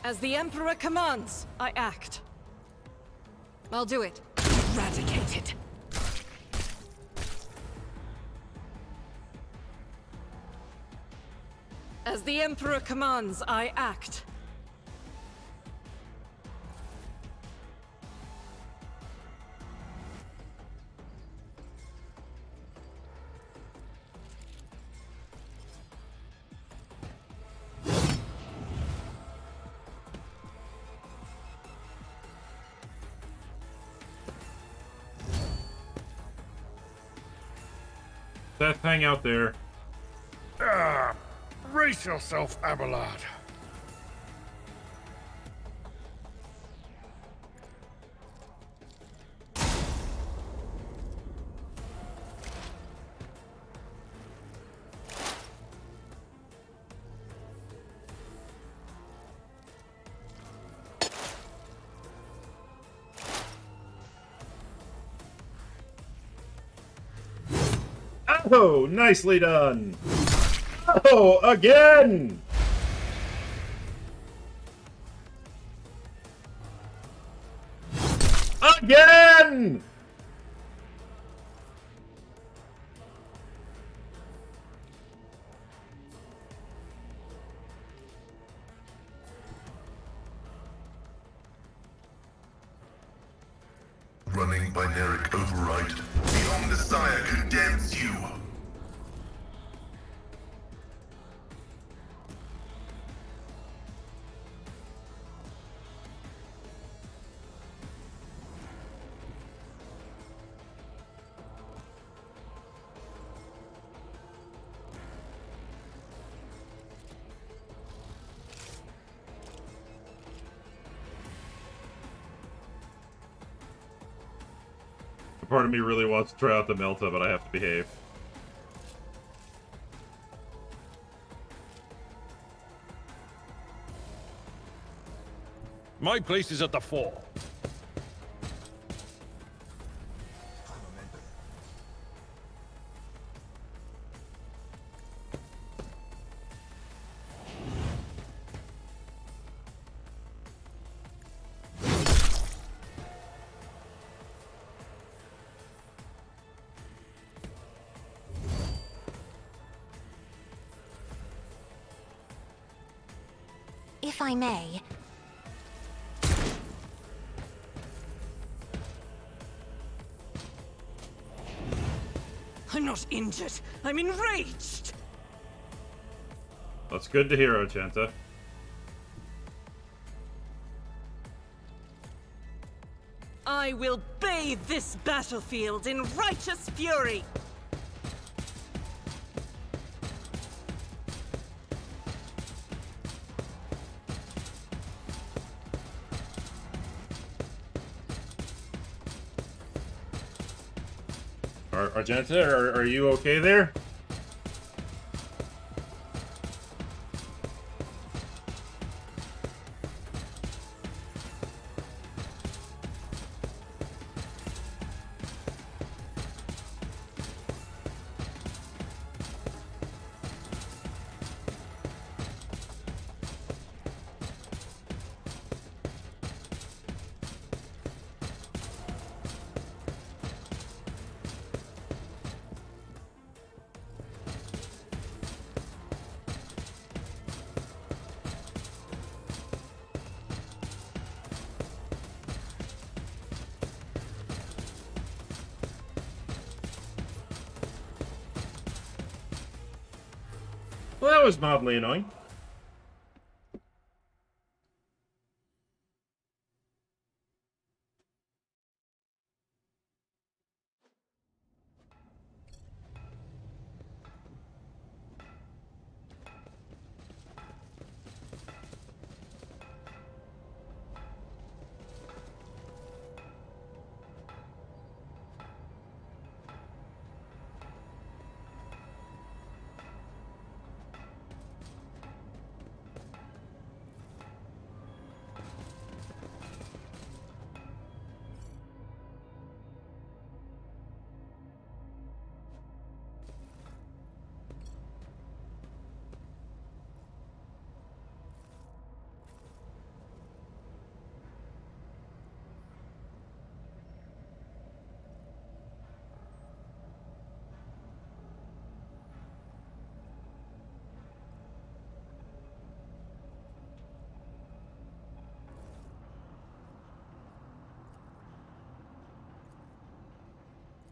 As the Emperor commands, I act. I'll do it. Eradicate it. As the Emperor commands, I act. That thing out there. Brace yourself, Abelard. Oh, nicely done. Oh, again. Again! Running binaric override. The Omnissiah condemns you. Part of me really wants to try out the Melta, but I have to behave. My place is at the fore. If I may, I'm not injured. I'm enraged. That's good to hear, Ochanta. I will bathe this battlefield in righteous fury. Argenta, are you okay there? Well, that was mildly annoying.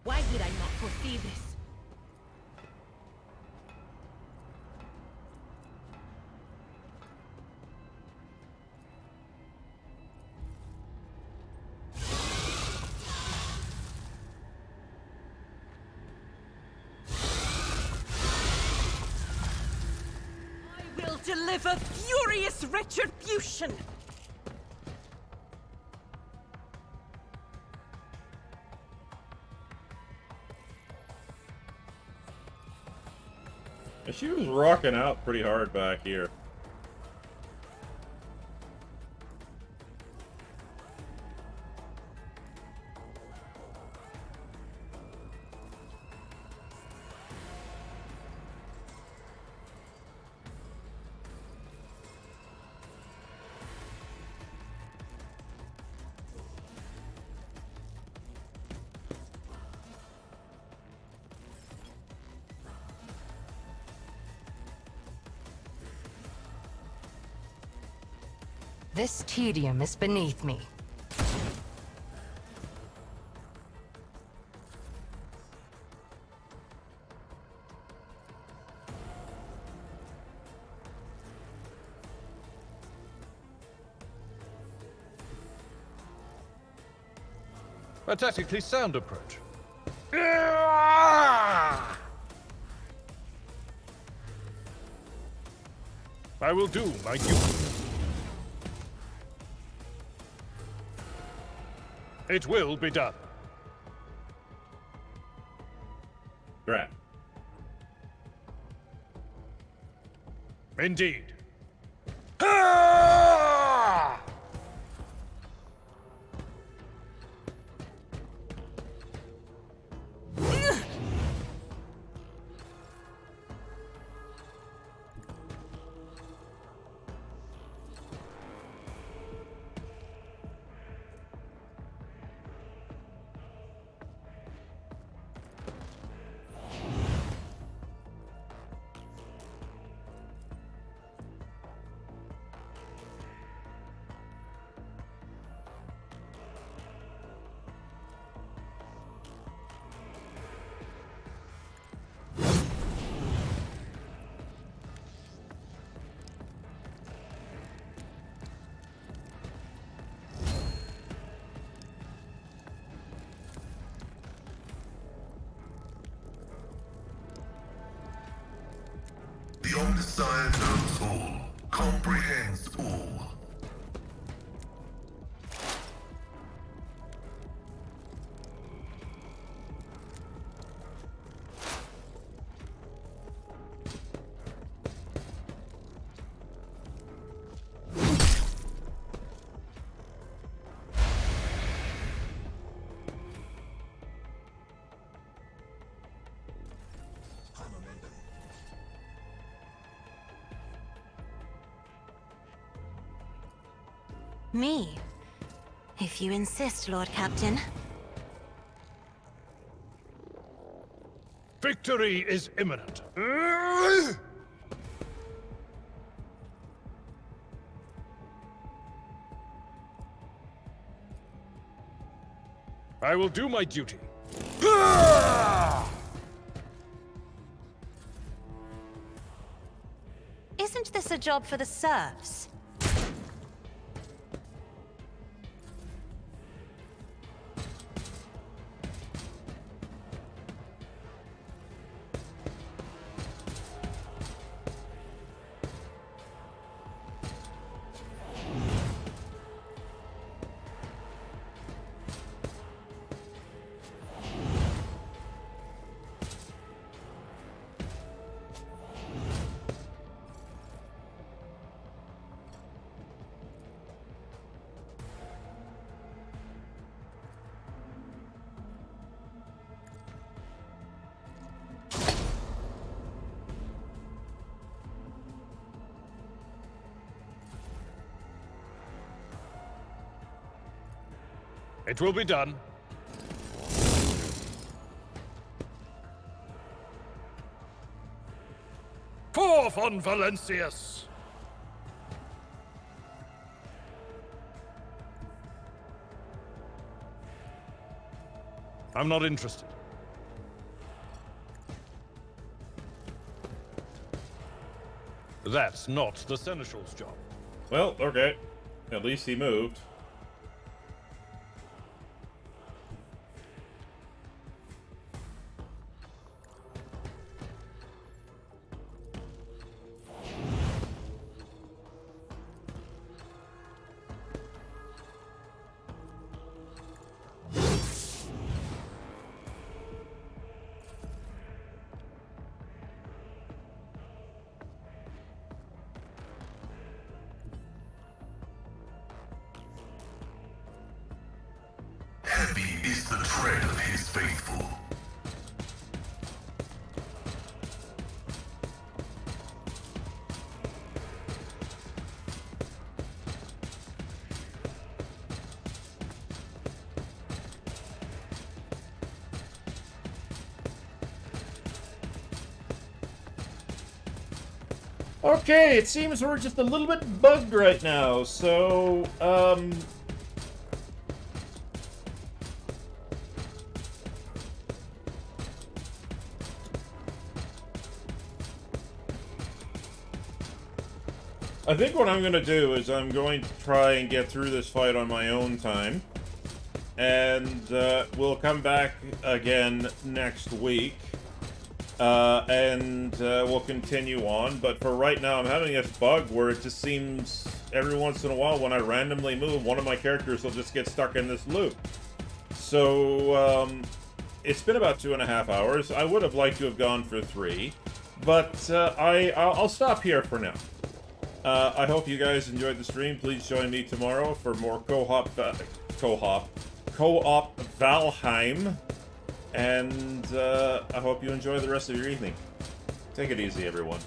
Why did I not foresee this? I will deliver furious retribution! She was rocking out pretty hard back here. This tedium is beneath me. A tactically sound approach. I will do my duty. It will be done. Crap. Indeed. The Omnissiah knows all, comprehends all. Me? If you insist, Lord Captain. Victory is imminent. I will do my duty. Isn't this a job for the serfs? It will be done. Forth on Valencius! I'm not interested. That's not the Seneschal's job. Well, okay. At least he moved. Heavy is the tread of his faithful. Okay, it seems we're just a little bit bugged right now, so, I think what I'm going to do is I'm going to try and get through this fight on my own time. And we'll come back again next week. And we'll continue on. But for right now, I'm having this bug where it just seems every once in a while when I randomly move, one of my characters will just get stuck in this loop. So, it's been about 2.5 hours. I would have liked to have gone for 3. But I'll stop here for now. I hope you guys enjoyed the stream. Please join me tomorrow for more co-op Valheim. And I hope you enjoy the rest of your evening. Take it easy, everyone.